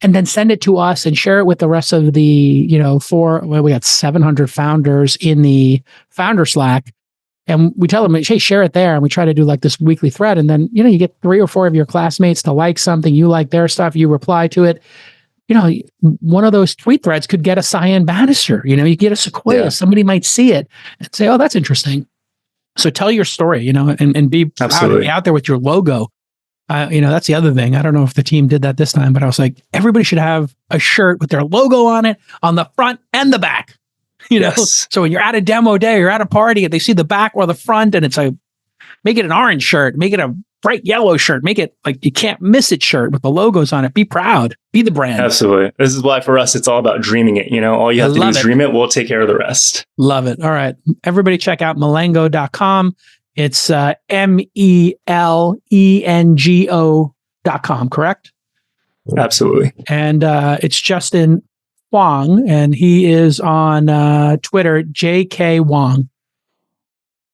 A: and then send it to us and share it with the rest of the, we got 700 founders in the founder Slack. And we tell them, hey, share it there. And we try to do like this weekly thread. And then, you get 3 or 4 of your classmates to like something. You like their stuff. You reply to it. One of those tweet threads could get a Cyan Bannister. You get a Sequoia. Somebody might see it and say, oh, that's interesting. So tell your story, and be proud, be out there with your logo. That's the other thing. I don't know if the team did that this time, but I was like, everybody should have a shirt with their logo on it on the front and the back. So when you're at a demo day or at a party and they see the back or the front, and it's make it an orange shirt, make it a bright yellow shirt, make it like you can't miss it shirt with the logos on it. Be proud, be the brand. Absolutely. This is why for us, it's all about dreaming it. All you have to do is dream it. We'll take care of the rest. Love it. All right. Everybody check out melengo.com. It's melengo.com, correct? Absolutely. And it's Justin Kwong, and he is on Twitter, JK Wong.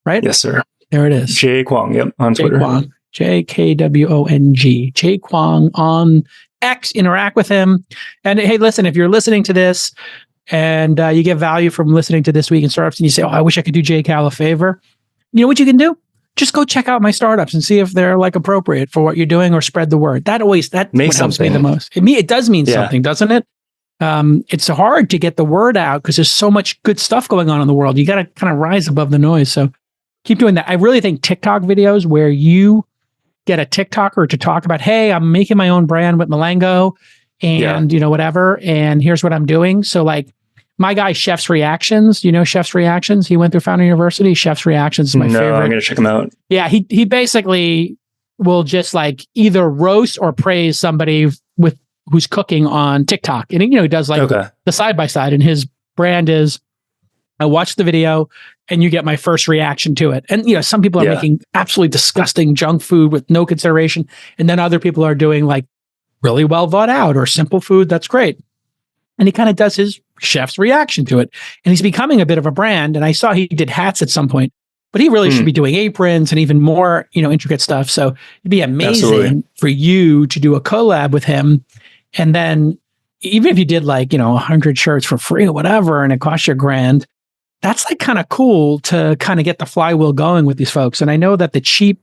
A: Right? Yes, sir. There it is. J Kwong, yep, on Twitter. Kwong, JKWONG. J Kwong on X. Interact with him. And hey, listen, if you're listening to this and you get value from listening to This Week in Startups, and you say, oh, I wish I could do J Cal a favor. You know what you can do? Just go check out my startups and see if they're like appropriate for what you're doing, or spread the word. That helps me the most. It does mean something, doesn't it? It's hard to get the word out because there's so much good stuff going on in the world. You got to kind of rise above the noise. So keep doing that. I really think TikTok videos where you get a TikToker to talk about, hey, I'm making my own brand with Melengo and, whatever. And here's what I'm doing. So like my guy, Chef's Reactions, Chef's Reactions? He went through Founder University. Chef's Reactions is my favorite. I'm going to check him out. Yeah. He basically will just like either roast or praise somebody who's cooking on TikTok. And, he does like the side-by-side, and his brand is, I watch the video and you get my first reaction to it. And, some people are making absolutely disgusting junk food with no consideration. And then other people are doing like really well thought out or simple food. That's great. And he kind of does his chef's reaction to it. And he's becoming a bit of a brand. And I saw he did hats at some point, but he really should be doing aprons and even more, intricate stuff. So it'd be amazing for you to do a collab with him And then even if you did 100 shirts for free or whatever, and it cost you $1,000, that's like kind of cool to kind of get the flywheel going with these folks. And I know that the cheap,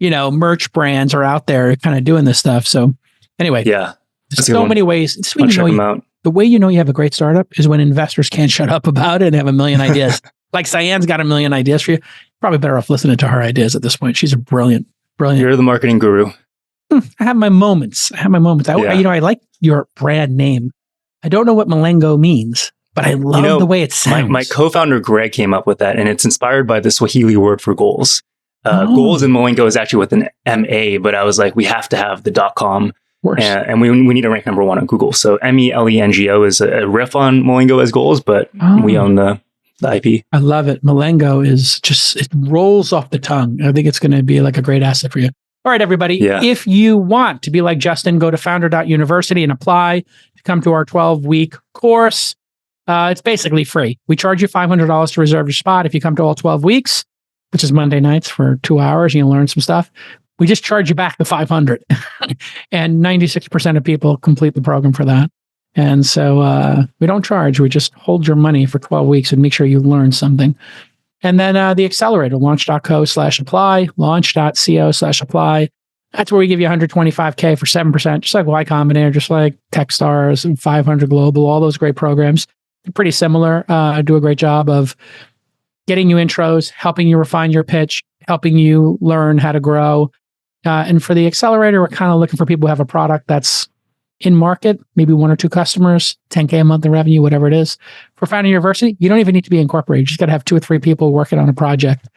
A: merch brands are out there kind of doing this stuff. So anyway,
C: Yeah.
A: there's so many ways. It's when
C: Check them out.
A: the way you have a great startup is when investors can't shut up about it and have a million ideas. Like Cyan's got a million ideas for you. Probably better off listening to her ideas at this point. She's a brilliant.
C: You're the marketing guru.
A: I have my moments. I like your brand name. I don't know what Melengo means, but I love the way it sounds.
C: My co-founder Greg came up with that, and it's inspired by the Swahili word for goals. Goals in Melengo is actually with an MA, but I was like, we have to have the .com, and we need to rank number 1 on Google. So Melengo is a riff on Melengo as goals, but we own the IP.
A: I love it. Melengo is it rolls off the tongue. I think it's going to be like a great asset for you. All right, everybody.
C: Yeah.
A: If you want to be like Justin, go to founder.university and apply to come to our 12-week course. It's basically free. We charge you $500 to reserve your spot if you come to all 12 weeks, which is Monday nights for 2 hours. And you'll learn some stuff. We just charge you back the $500. And 96% of people complete the program for that. And so we don't charge. We just hold your money for 12 weeks and make sure you learn something. And then the accelerator, launch.co/apply, launch.co/apply. That's where we give you $125K for 7%, just like Y Combinator, just like Techstars and 500 Global, all those great programs. They're pretty similar. Do a great job of getting you intros, helping you refine your pitch, helping you learn how to grow. And for the accelerator, we're kind of looking for people who have a product that's in market, maybe 1 or 2 customers, 10K a month in revenue, whatever it is. For Founder University, you don't even need to be incorporated. You just got to have 2 or 3 people working on a project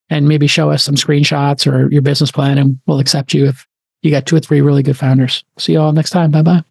A: and maybe show us some screenshots or your business plan, and we'll accept you if you got 2 or 3 really good founders. See you all next time. Bye-bye.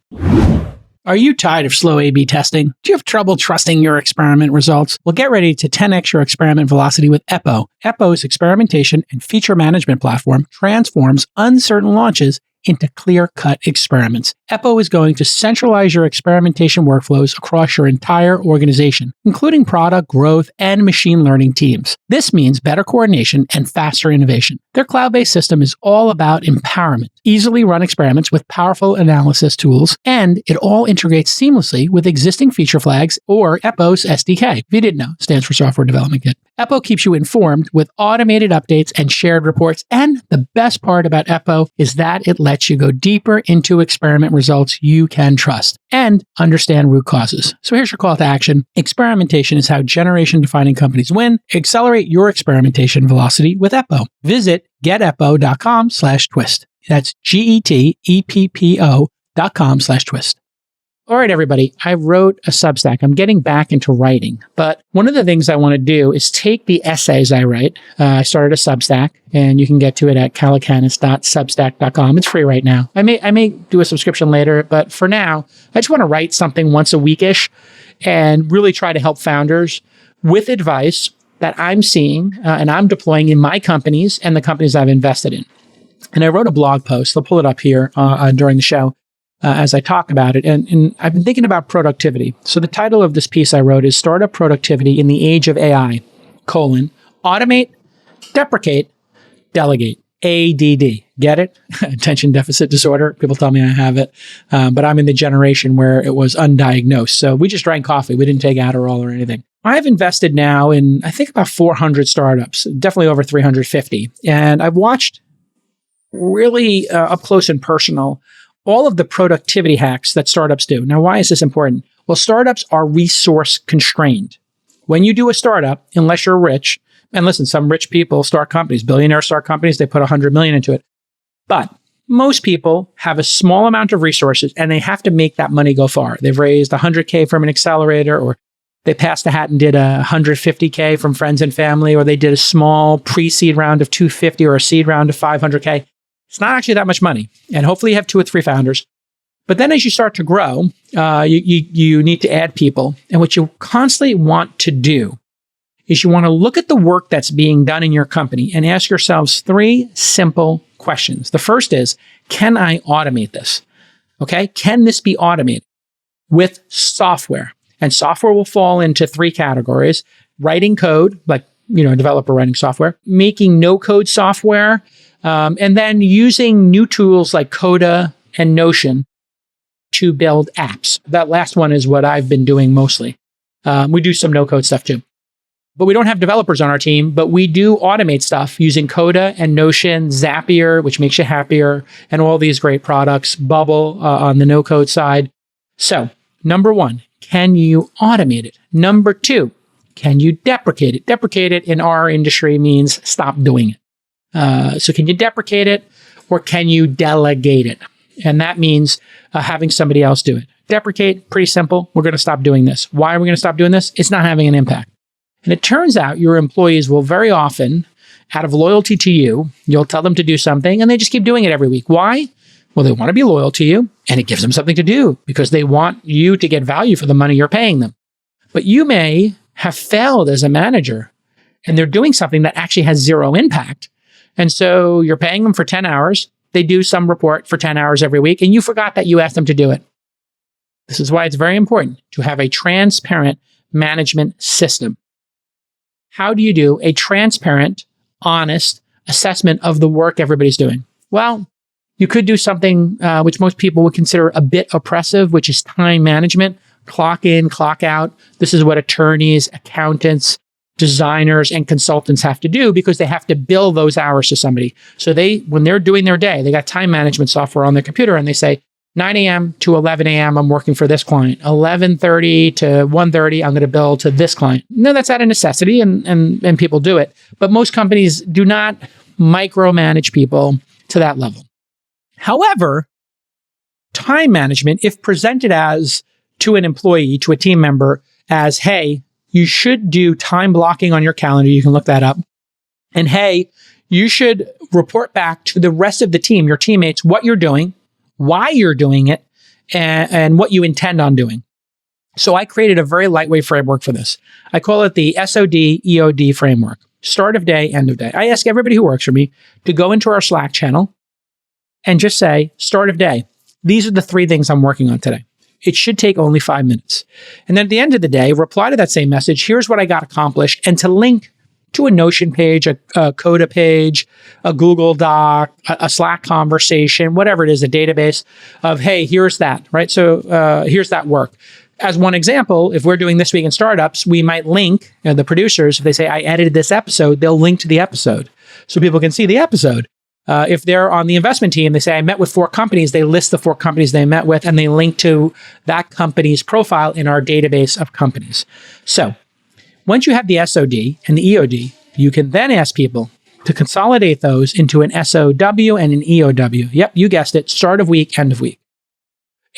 A: Are you tired of slow A/B testing? Do you have trouble trusting your experiment results? Well, get ready to 10x your experiment velocity with Eppo. Eppo's experimentation and feature management platform transforms uncertain launches into clear-cut experiments. Eppo is going to centralize your experimentation workflows across your entire organization, including product, growth, and machine learning teams. This means better coordination and faster innovation. Their cloud-based system is all about empowerment, easily run experiments with powerful analysis tools, and it all integrates seamlessly with existing feature flags or Eppo's SDK. If you didn't know, it stands for Software Development Kit. Eppo keeps you informed with automated updates and shared reports. And the best part about Eppo is that it lets you go deeper into experiment results you can trust and understand root causes. So here's your call to action. Experimentation is how generation-defining companies win. Accelerate your experimentation velocity with Eppo. Visit geteppo.com/twist. That's GETEPPO.com/twist. All right, everybody, I wrote a Substack. I'm getting back into writing, but one of the things I want to do is take the essays I write. I started a Substack, and you can get to it at calacanis.substack.com. It's free right now. I may do a subscription later, but for now, I just want to write something once a weekish and really try to help founders with advice that I'm seeing and I'm deploying in my companies and the companies I've invested in. And I wrote a blog post. I'll pull it up here during the show. As I talk about it. And I've been thinking about productivity. So the title of this piece I wrote is Startup Productivity in the Age of AI, automate, deprecate, delegate, A.D.D. Get it? Attention deficit disorder. People tell me I have it. But I'm in the generation where it was undiagnosed. So we just drank coffee. We didn't take Adderall or anything. I've invested now in, I think, about 400 startups, definitely over 350. And I've watched really up close and personal all of the productivity hacks that startups do. Now, why is this important? Well, startups are resource constrained. When you do a startup, unless you're rich, and listen, some rich people start companies, billionaires start companies, they put $100 million into it. But most people have a small amount of resources and they have to make that money go far. They've raised $100K from an accelerator, or they passed a hat and did $150K from friends and family, or they did a small pre-seed round of $250 or a seed round of $500K. It's not actually that much money. And hopefully you have 2 or 3 founders. But then as you start to grow, you need to add people. And what you constantly want to do is you want to look at the work that's being done in your company and ask yourselves 3 simple questions. The first is, can I automate this? Okay. Can this be automated with software? And software will fall into 3 categories: writing code, like, a developer writing software, making no-code software, and then using new tools like Coda and Notion to build apps. That last one is what I've been doing mostly. We do some no-code stuff too. But we don't have developers on our team, but we do automate stuff using Coda and Notion, Zapier, which makes you happier, and all these great products, Bubble on the no-code side. So, number one, can you automate it? Number two, can you deprecate it? Deprecate it in our industry means stop doing it. So can you deprecate it or can you delegate it? And that means having somebody else do it. Deprecate, pretty simple. We're going to stop doing this. Why are we going to stop doing this? It's not having an impact. And it turns out your employees will very often, out of loyalty to you, you'll tell them to do something and they just keep doing it every week. Why? Well, they want to be loyal to you and it gives them something to do because they want you to get value for the money you're paying them. But you may have failed as a manager and they're doing something that actually has zero impact. And so you're paying them for 10 hours. They do some report for 10 hours every week and you forgot that you asked them to do it. This is why it's very important to have a transparent management system. How do you do a transparent, honest assessment of the work everybody's doing? Well, you could do something which most people would consider a bit oppressive, which is time management. Clock in, clock out. This is what attorneys, accountants, designers, and consultants have to do because they have to bill those hours to somebody. So when they're doing their day, they got time management software on their computer and they say, 9 a.m. to 11 a.m., I'm working for this client. 11:30 to 1:30, I'm going to bill to this client. No, that's out of necessity and people do it. But most companies do not micromanage people to that level. However, time management, if presented as to an employee, to a team member, as, hey, you should do time blocking on your calendar. You can look that up. And hey, you should report back to the rest of the team, your teammates, what you're doing, why you're doing it, and what you intend on doing. So I created a very lightweight framework for this. I call it the SOD EOD framework. Start of day, end of day. I ask everybody who works for me to go into our Slack channel and just say, start of day. These are the 3 things I'm working on today. It should take only 5 minutes. And then at the end of the day, reply to that same message. Here's what I got accomplished. And to link to a Notion page, a Coda page, a Google Doc, a Slack conversation, whatever it is, a database of, hey, here's that, right? So here's that work. As one example, if we're doing This Week in Startups, we might link the producers. If they say, I edited this episode, they'll link to the episode so people can see the episode. If they're on the investment team, they say, I met with 4 companies. They list the 4 companies they met with, and they link to that company's profile in our database of companies. So once you have the SOD and the EOD, you can then ask people to consolidate those into an SOW and an EOW. Yep, you guessed it. Start of week, end of week.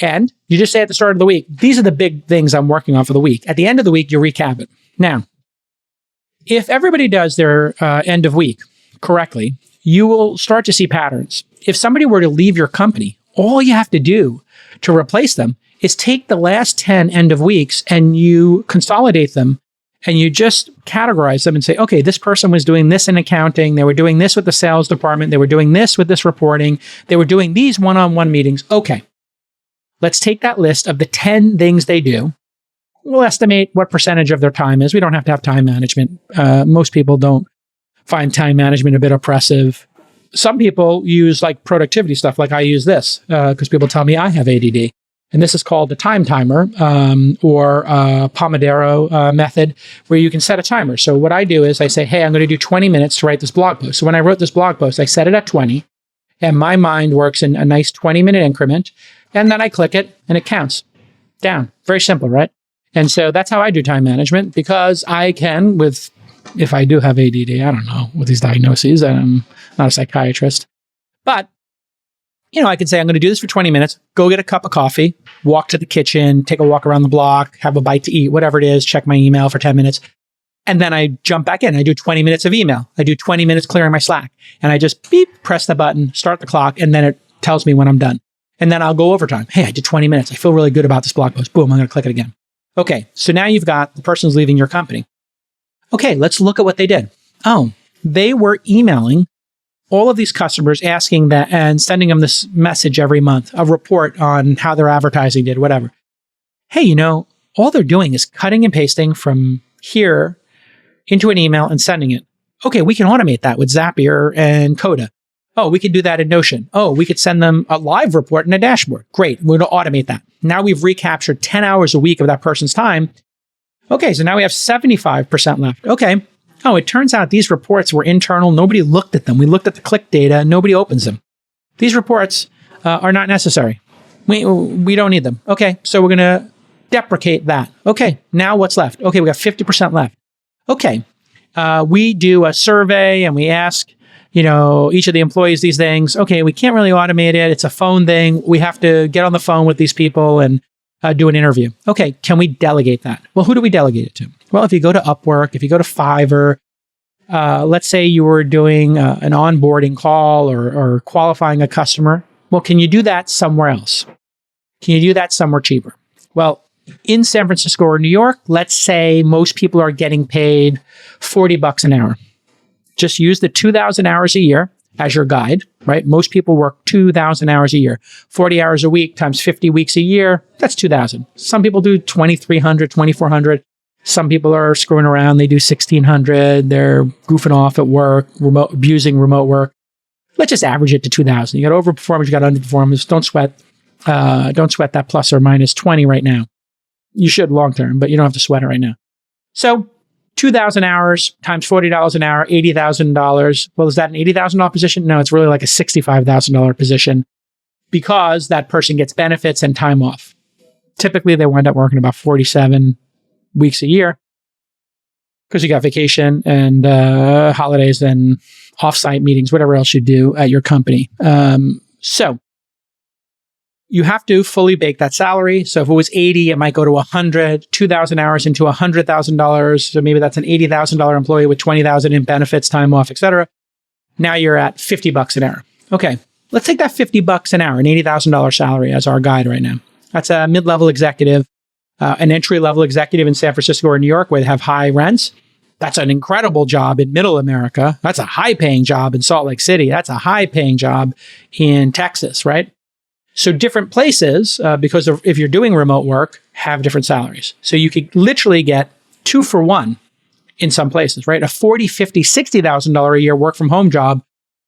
A: And you just say at the start of the week, these are the big things I'm working on for the week. At the end of the week, you recap it. Now, if everybody does their end of week correctly, you will start to see patterns. If somebody were to leave your company, all you have to do to replace them is take the last 10 end of weeks and you consolidate them and you just categorize them and say, okay, this person was doing this in accounting. They were doing this with the sales department. They were doing this with this reporting. They were doing these one-on-one meetings. Okay, let's take that list of the 10 things they do. We'll estimate what percentage of their time is. We don't have to have time management. Most people don't find time management a bit oppressive. Some people use like productivity stuff, like I use this, because people tell me I have ADD. And this is called the time timer or Pomodoro method, where you can set a timer. So what I do is I say, hey, I'm going to do 20 minutes to write this blog post. So when I wrote this blog post, I set it at 20, and my mind works in a nice 20-minute increment. And then I click it, and it counts down. Very simple, right? And so that's how I do time management, because I can, if I do have ADD, I don't know, with these diagnoses, I'm not a psychiatrist. But, I could say, I'm going to do this for 20 minutes, go get a cup of coffee, walk to the kitchen, take a walk around the block, have a bite to eat, whatever it is, check my email for 10 minutes. And then I jump back in. I do 20 minutes of email. I do 20 minutes clearing my Slack. And I just press the button, start the clock, and then it tells me when I'm done. And then I'll go overtime. Hey, I did 20 minutes. I feel really good about this blog post. Boom, I'm going to click it again. Okay, so now you've got the person who's leaving your company. Okay, let's look at what they did. Oh, they were emailing all of these customers, asking that and sending them this message every month, a report on how their advertising did, whatever. Hey, all they're doing is cutting and pasting from here into an email and sending it. Okay, we can automate that with Zapier and Coda. Oh, we could do that in Notion. Oh, we could send them a live report and a dashboard. Great. We're going to automate that. Now we've recaptured 10 hours a week of that person's time. Okay, so now we have 75% left. Okay. Oh, it turns out these reports were internal. Nobody looked at them. We looked at the click data. Nobody opens them. These reports are not necessary. We don't need them. Okay, so we're going to deprecate that. Okay, now what's left? Okay, we got 50% left. Okay, we do a survey and we ask, each of the employees these things. Okay, we can't really automate it. It's a phone thing. We have to get on the phone with these people and do an interview. Okay, can we delegate that? Well, who do we delegate it to? Well, if you go to Upwork, if you go to Fiverr, let's say you were doing an onboarding call or qualifying a customer. Well, can you do that somewhere else? Can you do that somewhere cheaper? Well, in San Francisco or New York, let's say most people are getting paid $40 an hour. Just use the 2,000 hours a year as your guide, right? Most people work 2,000 hours a year. 40 hours a week times 50 weeks a year, that's 2,000. Some people do 2,300, 2,400. Some people are screwing around. They do 1,600. They're goofing off at work, abusing remote work. Let's just average it to 2,000. You got overperformers, you got underperformers. Don't sweat that plus or minus 20 right now. You should long term, but you don't have to sweat it right now. So 2,000 hours times $40 an hour, $80,000. Well, is that an $80,000 position? No, it's really like a $65,000 position because that person gets benefits and time off. Typically, they wind up working about 47 weeks a year because you got vacation and holidays and offsite meetings, whatever else you do at your company. So you have to fully bake that salary. So if it was 80, it might go to 100, 2,000 hours into $100,000. So maybe that's an $80,000 employee with 20,000 in benefits, time off, etc. Now you're at $50 an hour. Okay, let's take that $50 an hour, an $80,000 salary as our guide right now. That's a mid-level executive, an entry-level executive in San Francisco or New York where they have high rents. That's an incredible job in middle America. That's a high-paying job in Salt Lake City. That's a high-paying job in Texas, right? So different places, because if you're doing remote work, have different salaries. So you could literally get 2 for 1 in some places, right? A $40,000, $50,000, $60,000 a year work from home job.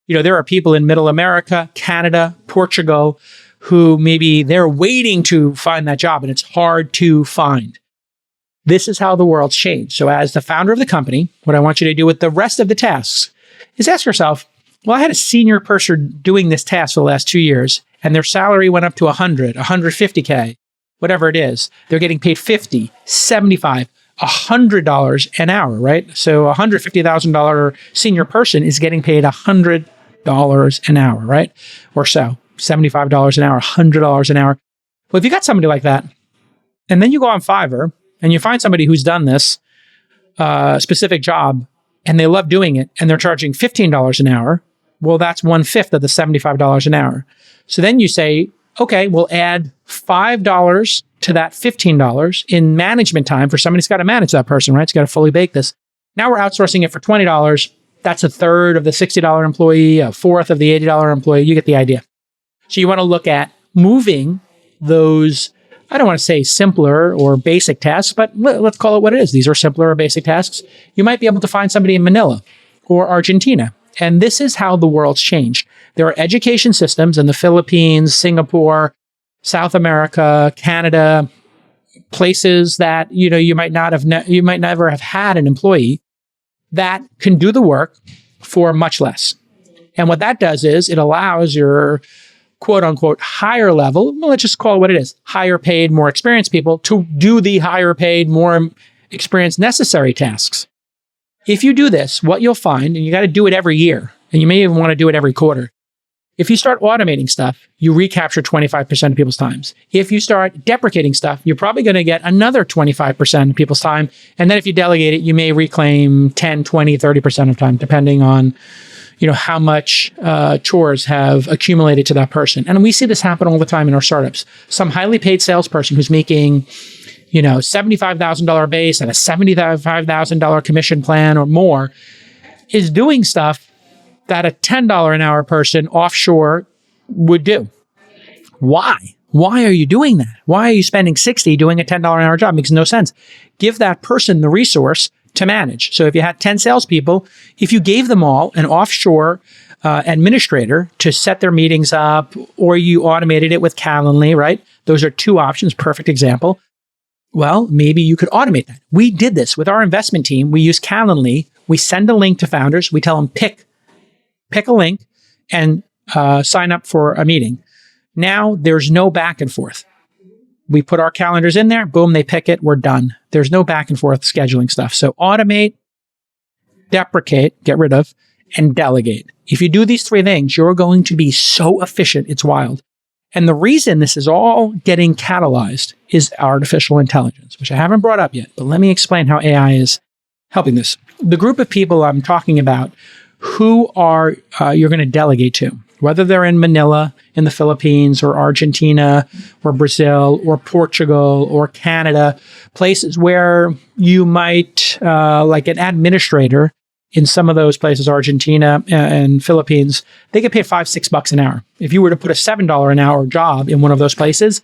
A: There are people in middle America, Canada, Portugal, who maybe they're waiting to find that job and it's hard to find. This is how the world's changed. So as the founder of the company, what I want you to do with the rest of the tasks is ask yourself, well, I had a senior person doing this task for the last 2 years and their salary went up to 100, 150K, whatever it is. They're getting paid $50, $75, $100 an hour, right? So a $150,000 senior person is getting paid $100 an hour, right? Or so, $75 an hour, $100 an hour. Well, if you got somebody like that, and then you go on Fiverr and you find somebody who's done this specific job and they love doing it and they're charging $15 an hour, well, that's 1/5 of the $75 an hour. So then you say, okay, we'll add $5 to that $15 in management time for somebody who's got to manage that person, right? It's got to fully bake this. Now we're outsourcing it for $20. That's a third of the $60 employee, a fourth of the $80 employee. You get the idea. So you want to look at moving those, I don't want to say simpler or basic tasks, but let's call it what it is. These are simpler or basic tasks. You might be able to find somebody in Manila or Argentina. And this is how the world's changed. There are education systems in the Philippines, Singapore, South America, Canada, places that you might never have had an employee that can do the work for much less. And what that does is it allows your quote unquote higher level, well, let's just call it what it is, higher paid, more experienced people to do the higher paid, more experienced necessary tasks. If you do this, what you'll find, and you got to do it every year, and you may even want to do it every quarter. If you start automating stuff, you recapture 25% of people's times. If you start deprecating stuff, you're probably going to get another 25% of people's time. And then if you delegate it, you may reclaim 10, 20, 30% of time, depending on how much chores have accumulated to that person. And we see this happen all the time in our startups. Some highly paid salesperson who's making $75,000 base and a $75,000 commission plan or more is doing stuff that a $10 an hour person offshore would do. Why? Why are you doing that? Why are you spending $60 doing a $10 an hour job? Makes no sense. Give that person the resource to manage. So if you had 10 salespeople, if you gave them all an offshore administrator to set their meetings up, or you automated it with Calendly, right? Those are two options. Perfect example. Well, maybe you could automate that. We did this with our investment team. We use Calendly. We send a link to founders. We tell them, pick a link and sign up for a meeting. Now there's no back and forth. We put our calendars in there. Boom, they pick it. We're done. There's no back and forth scheduling stuff. So automate, deprecate, get rid of, and delegate. If you do these three things, you're going to be so efficient. It's wild. And the reason this is all getting catalyzed is artificial intelligence, which I haven't brought up yet, but let me explain how AI is helping this. The group of people I'm talking about who are you're going to delegate to, whether they're in Manila, in the Philippines, or Argentina, or Brazil, or Portugal, or Canada, places where you might, like an administrator in some of those places, Argentina and Philippines, they get paid $5-6 an hour. If you were to put a $7 an hour job in one of those places,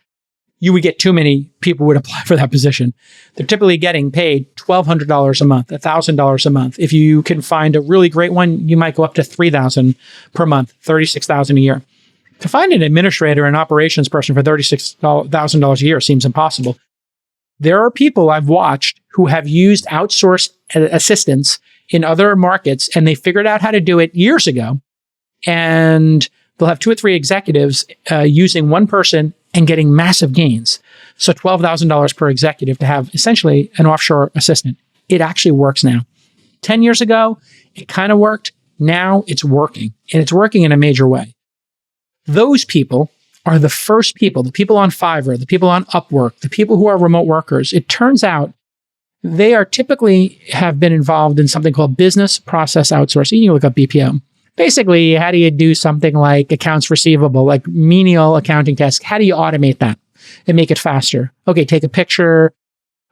A: you would get too many people would apply for that position. They're typically getting paid $1,200 a month, $1,000 a month. If you can find a really great one, you might go up to $3,000 per month, $36,000 a year. To find an administrator and operations person for $36,000 a year seems impossible. There are people I've watched who have used outsourced assistants in other markets, and they figured out how to do it years ago. And they'll have 2 or 3 executives using one person and getting massive gains. So $12,000 per executive to have essentially an offshore assistant. It actually works now. 10 years ago, it kind of worked. Now it's working, and it's working in a major way. Those people are the first people, the people on Fiverr, the people on Upwork, the people who are remote workers. It turns out they are typically have been involved in something called business process outsourcing. You look up BPO. Basically, how do you do something like accounts receivable, like menial accounting tasks? How do you automate that and make it faster? Okay, take a picture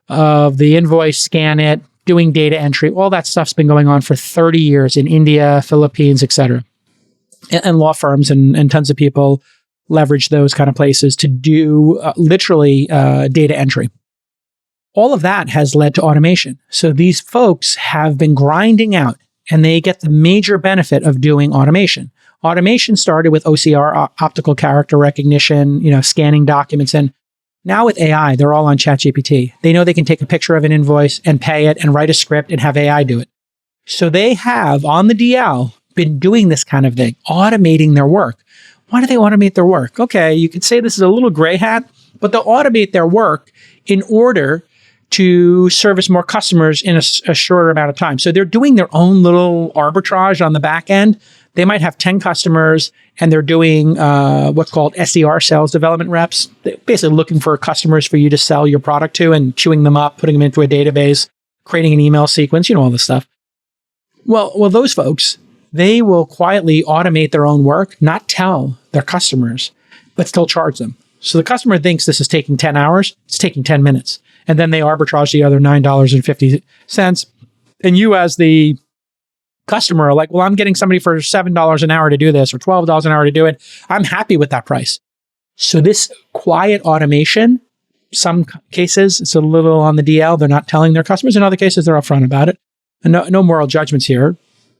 A: of the invoice, scan it, doing data entry. All that stuff's been going on for 30 years in India, Philippines, etc. And law firms and tons of people leverage those kind of places to do literally data entry. All of that has led to automation. So these folks have been grinding out, and they get the major benefit of doing automation. Automation started with OCR, optical character recognition, scanning documents. And now with AI, they're all on ChatGPT. They know they can take a picture of an invoice and pay it and write a script and have AI do it. So they have, on the DL, been doing this kind of thing, automating their work. Why do they automate their work? Okay, you could say this is a little gray hat, but they'll automate their work in order to service more customers in a shorter amount of time. So they're doing their own little arbitrage on the back end. They might have 10 customers and they're doing what's called SDR, sales development reps. They're basically looking for customers for you to sell your product to and chewing them up, putting them into a database, creating an email sequence, all this stuff. Well, those folks, they will quietly automate their own work, not tell their customers, but still charge them. So the customer thinks this is taking 10 hours, it's taking 10 minutes. And then they arbitrage the other $9.50. And you as the customer are like, well, I'm getting somebody for $7 an hour to do this or $12 an hour to do it. I'm happy with that price. So this quiet automation, some cases, it's a little on the DL. They're not telling their customers. In other cases, they're upfront about it. And no moral judgments here.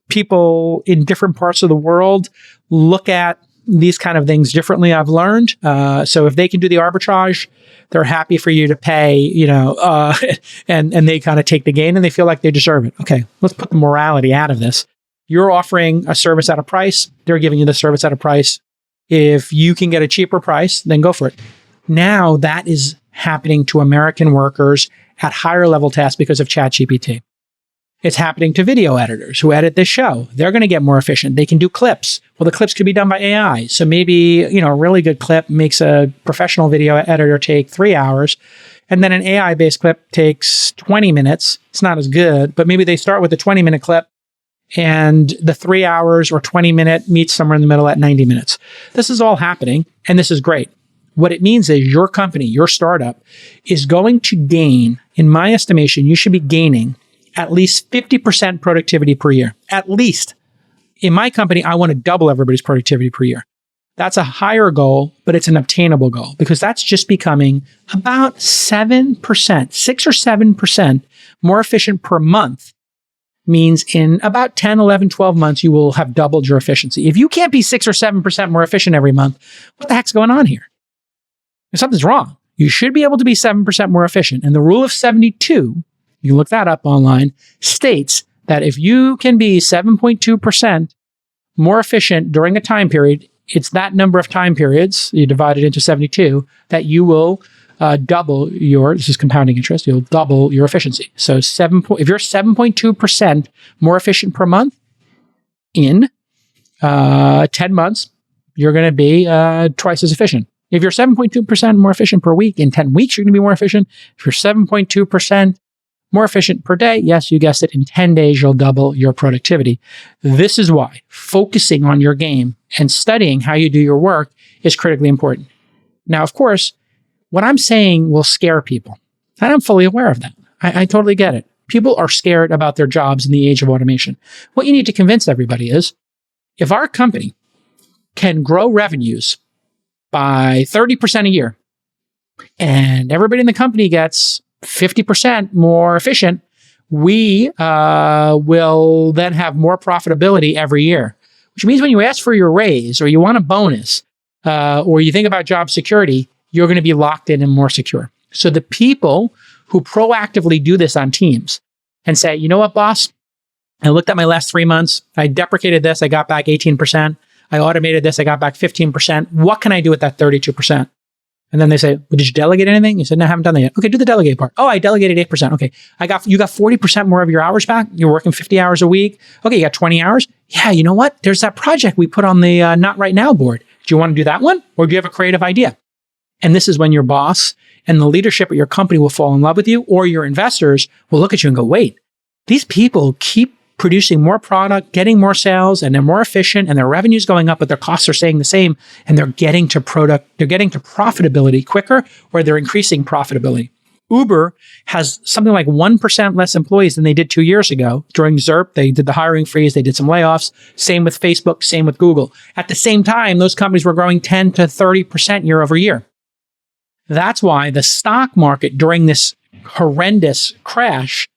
A: People in different parts of the world look at these kind of things differently, I've learned. So if they can do the arbitrage, they're happy for you to pay, and they kind of take the gain and they feel like they deserve it. Okay, let's put the morality out of this. You're offering a service at a price. They're giving you the service at a price. If you can get a cheaper price, then go for it. Now that is happening to American workers at higher level tasks because of ChatGPT. It's happening to video editors who edit this show. They're going to get more efficient. They can do clips. Well, the clips could be done by AI. So maybe, a really good clip makes a professional video editor take 3 hours. And then an AI-based clip takes 20 minutes. It's not as good, but maybe they start with a 20-minute clip and the 3 hours or 20-minute meets somewhere in the middle at 90 minutes. This is all happening, and this is great. What it means is your company, your startup, is going to gain, in my estimation, you should be gaining at least 50% productivity per year. At least. In my company, I want to double everybody's productivity per year. That's a higher goal, but it's an obtainable goal because that's just becoming about 7%, 6 or 7% more efficient per month means in about 10, 11, 12 months, you will have doubled your efficiency. If you can't be 6 or 7% more efficient every month, what the heck's going on here? Something's wrong. You should be able to be 7% more efficient. And the rule of 72, you can look that up online, states that if you can be 7.2% more efficient during a time period, it's that number of time periods, you divide it into 72, that you will double this is compounding interest, you'll double your efficiency. So if you're 7.2% more efficient per month in 10 months, you're going to be twice as efficient. If you're 7.2% more efficient per week, in 10 weeks, you're going to be more efficient. If you're 7.2% more efficient per day, yes, you guessed it, in 10 days, you'll double your productivity. This is why focusing on your game and studying how you do your work is critically important. Now, of course, what I'm saying will scare people. And I'm fully aware of that. I totally get it. People are scared about their jobs in the age of automation. What you need to convince everybody is, if our company can grow revenues by 30% a year, and everybody in the company gets 50% more efficient, we will then have more profitability every year. Which means when you ask for your raise, or you want a bonus, or you think about job security, you're going to be locked in and more secure. So the people who proactively do this on teams and say, you know what, boss? I looked at my last 3 months. I deprecated this. I got back 18%. I automated this. I got back 15%. What can I do with that 32%? And then they say, well, did you delegate anything? You said, no, I haven't done that yet. Okay, do the delegate part. Oh, I delegated 8%. Okay, you got 40% more of your hours back. You're working 50 hours a week. Okay, you got 20 hours. Yeah, you know what? There's that project we put on the not right now board. Do you want to do that one? Or do you have a creative idea? And this is when your boss and the leadership at your company will fall in love with you, or your investors will look at you and go, wait, these people keep producing more product, getting more sales, and they're more efficient, and their revenue's going up, but their costs are staying the same, and they're getting to profitability quicker, or they're increasing profitability. Uber has something like 1% less employees than they did 2 years ago. During ZERP, they did the hiring freeze, they did some layoffs. Same with Facebook, same with Google. At the same time, those companies were growing 10 to 30% year over year. That's why the stock market during this horrendous crash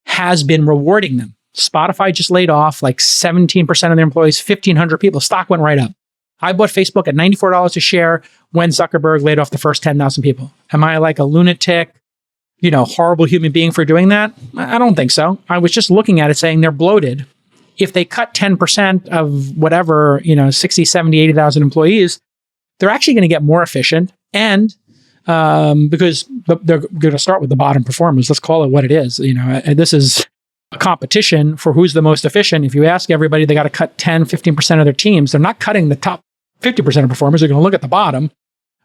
A: has been rewarding them. Spotify just laid off like 17% of their employees, 1,500 people. Stock went right up. I bought Facebook at $94 a share when Zuckerberg laid off the first 10,000 people. Am I like a lunatic, horrible human being for doing that? I don't think so. I was just looking at it saying they're bloated. If they cut 10% of whatever, 60, 70, 80,000 employees, they're actually going to get more efficient. And because they're going to start with the bottom performers. Let's call it what it is. This is a competition for who's the most efficient. If you ask everybody, they got to cut 10, 15% of their teams. They're not cutting the top 50% of performers. They're going to look at the bottom,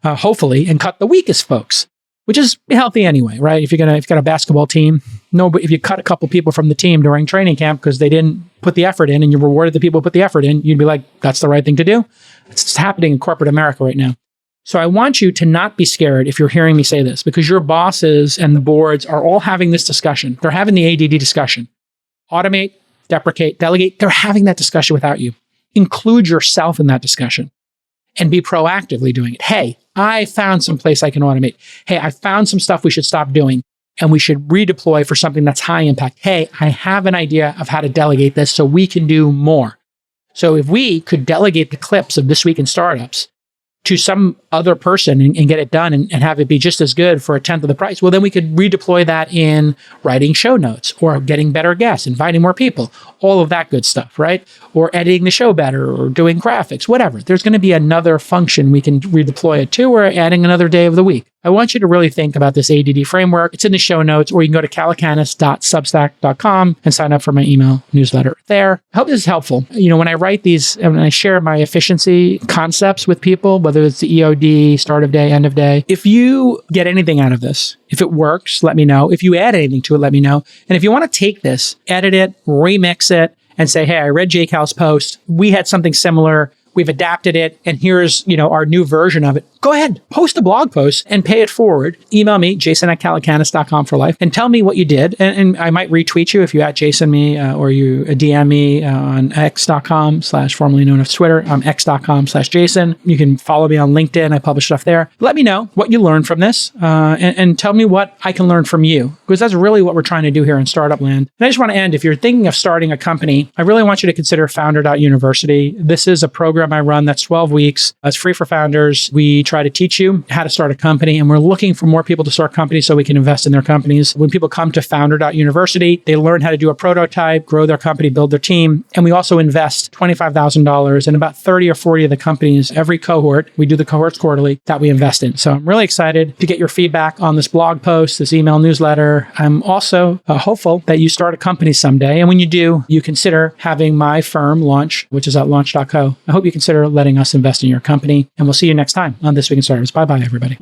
A: hopefully, and cut the weakest folks, which is healthy anyway, right? If you've got a basketball team, if you cut a couple people from the team during training camp because they didn't put the effort in, and you rewarded the people who put the effort in, you'd be like, that's the right thing to do. It's happening in corporate America right now. So I want you to not be scared if you're hearing me say this, because your bosses and the boards are all having this discussion. They're having the A.D.D discussion. Automate, deprecate, delegate. They're having that discussion without you. Include yourself in that discussion and be proactively doing it. Hey, I found some place I can automate. Hey, I found some stuff we should stop doing and we should redeploy for something that's high impact. Hey, I have an idea of how to delegate this so we can do more. So if we could delegate the clips of This Week in Startups to some other person and get it done and have it be just as good for a tenth of the price, well, then we could redeploy that in writing show notes or getting better guests, inviting more people, all of that good stuff, right? Or editing the show better or doing graphics, whatever. There's going to be another function we can redeploy it to, or adding another day of the week. I want you to really think about this A.D.D framework. It's in the show notes, or you can go to calacanis.substack.com and sign up for my email newsletter there. I hope this is helpful. When I write these and I share my efficiency concepts with people, whether it's the EOD, start of day, end of day, if you get anything out of this, if it works, let me know. If you add anything to it, let me know. And if you want to take this, edit it, remix it, and say, hey, I read Jake Hal's post. We had something similar. We've adapted it, and here's, our new version of it. go ahead, post a blog post and pay it forward. Email me, jason@calacanis.com for life, and tell me what you did. And I might retweet you if you @Jason me or you DM me on x.com/ formerly known as Twitter. x.com/Jason. You can follow me on LinkedIn. I publish stuff there. Let me know what you learned from this and tell me what I can learn from you, because that's really what we're trying to do here in Startup Land. And I just want to end, if you're thinking of starting a company, I really want you to consider Founder.University. This is a program I run that's 12 weeks. It's free for founders. We try to teach you how to start a company, and we're looking for more people to start companies so we can invest in their companies. When people come to Founder.University, they learn how to do a prototype, grow their company, build their team. And we also invest $25,000 in about 30 or 40 of the companies every cohort. We do the cohorts quarterly that we invest in. So I'm really excited to get your feedback on this blog post, this email newsletter. I'm also hopeful that you start a company someday. And when you do, you consider having my firm launch, which is at launch.co. I hope you consider letting us invest in your company. And we'll see you next time on This Week in Startups. Bye-bye, everybody.